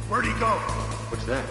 Where'd he go? What's that?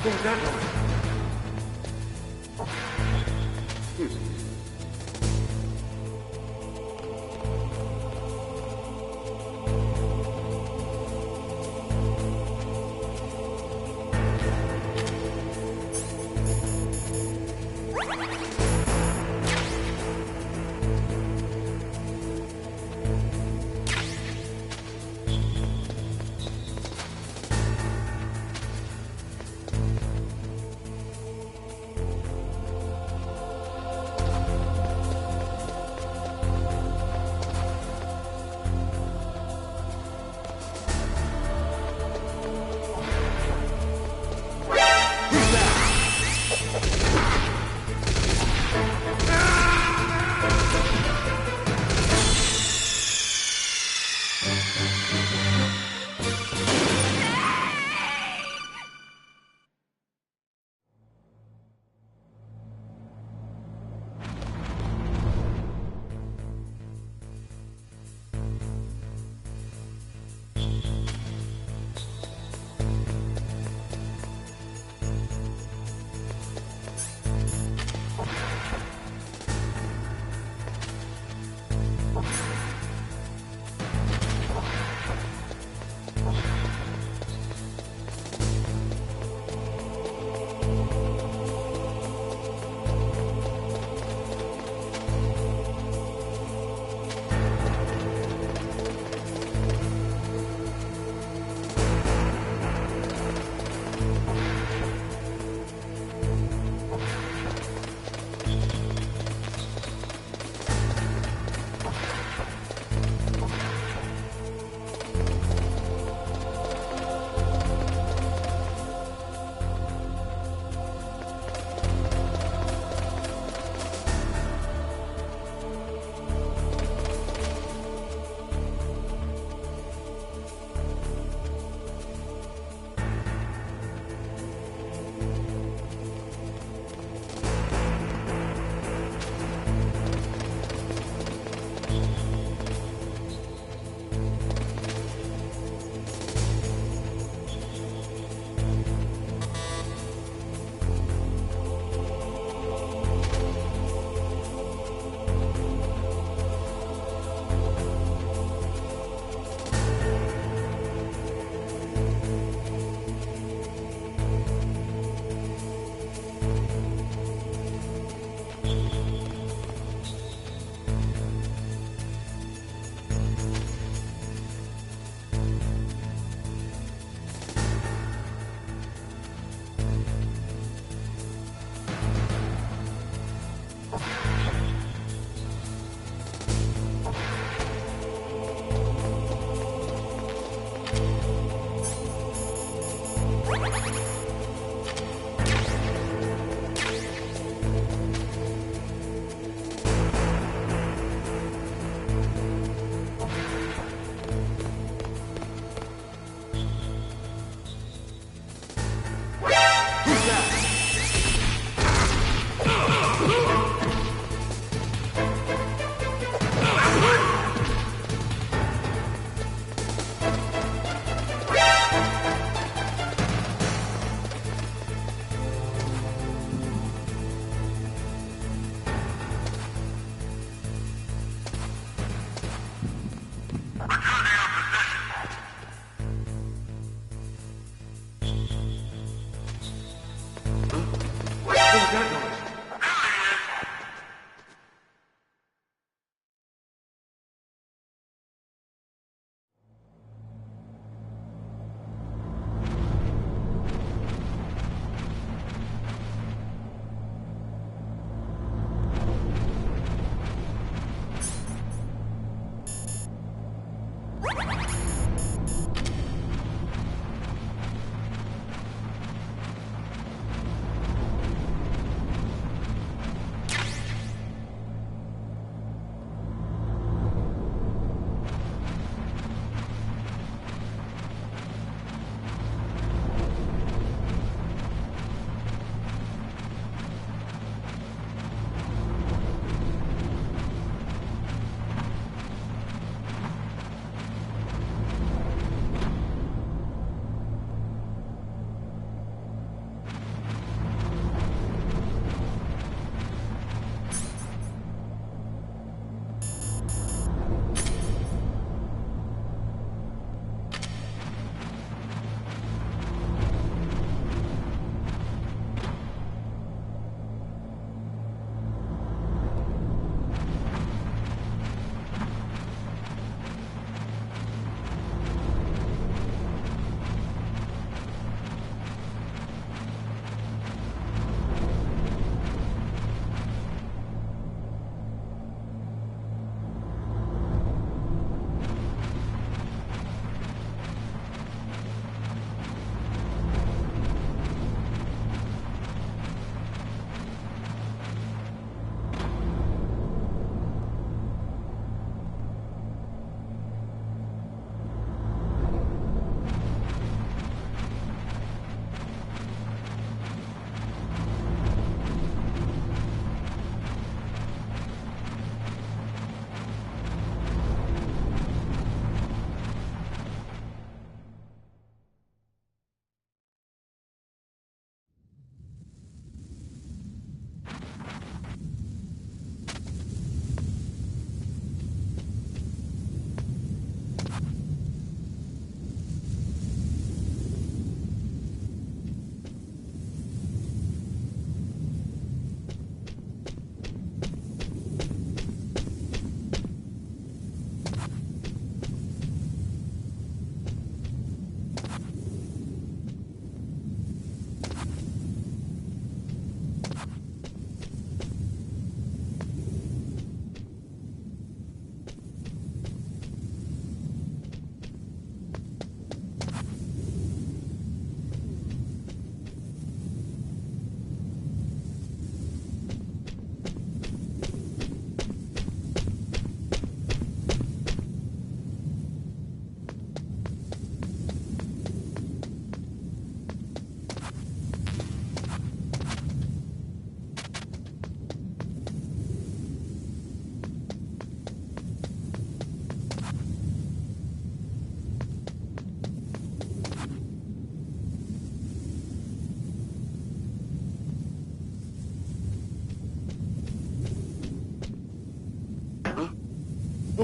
What was that noise?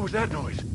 was that noise?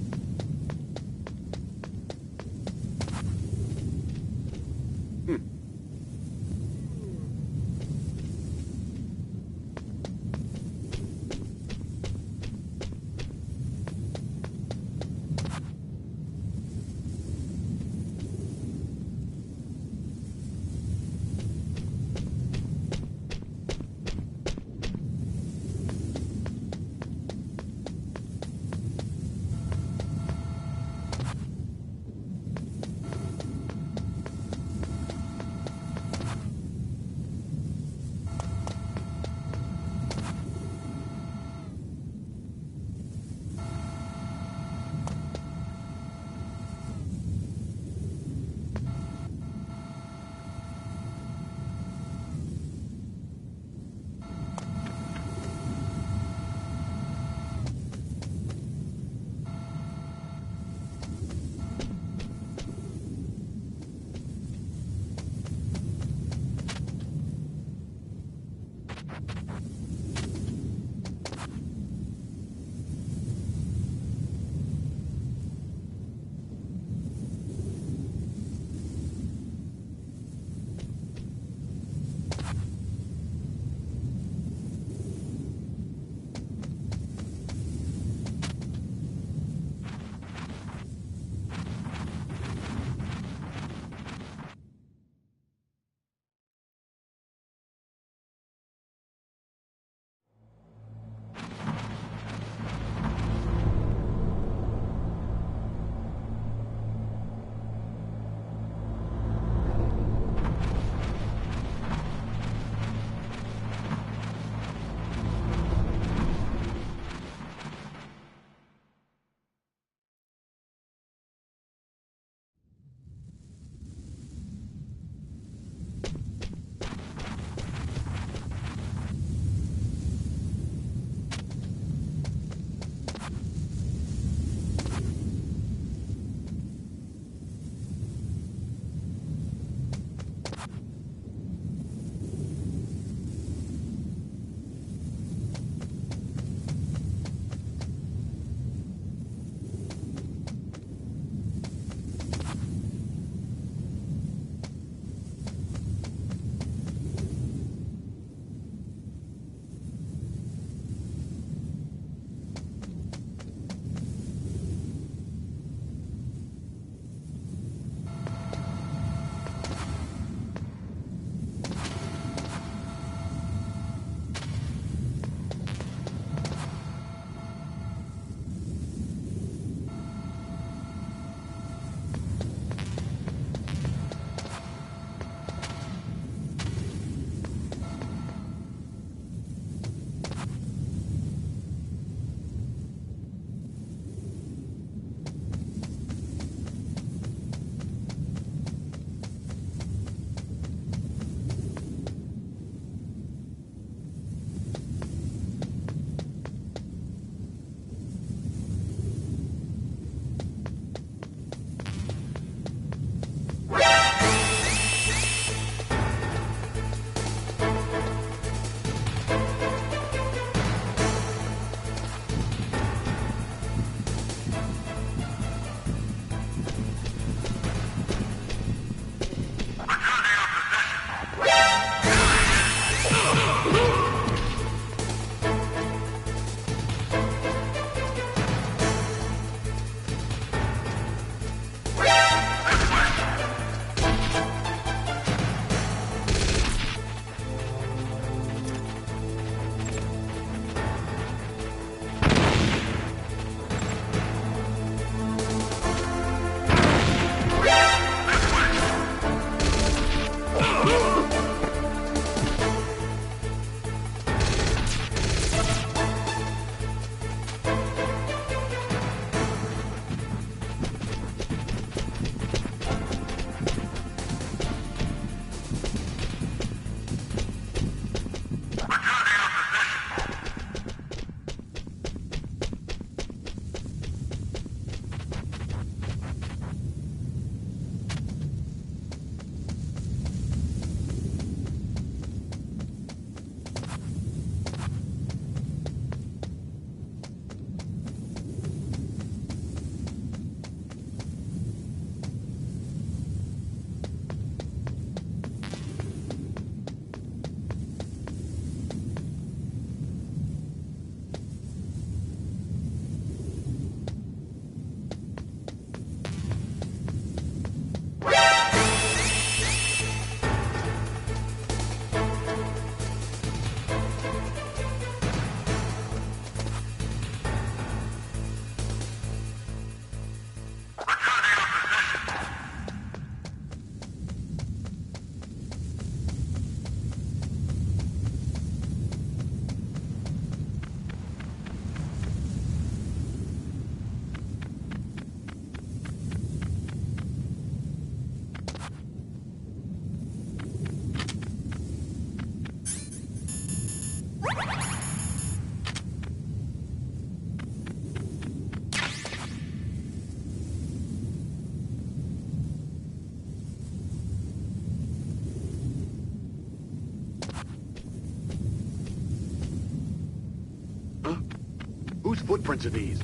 footprints of these.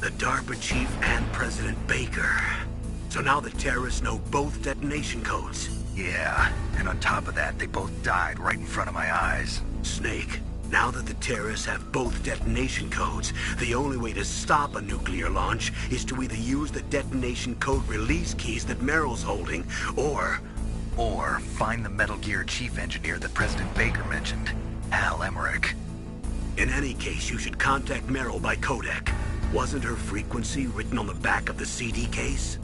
the DARPA chief and President Baker. So now the terrorists know both detonation codes. Yeah, and on top of that, they both died right in front of my eyes. Snake, now that the terrorists have both detonation codes, the only way to stop a nuclear launch is to either use the detonation code release keys that Meryl's holding, or find the Metal Gear chief engineer that President Baker mentioned, Al Emmerich. In any case, you should contact Meryl by codec. Wasn't her frequency written on the back of the CD case?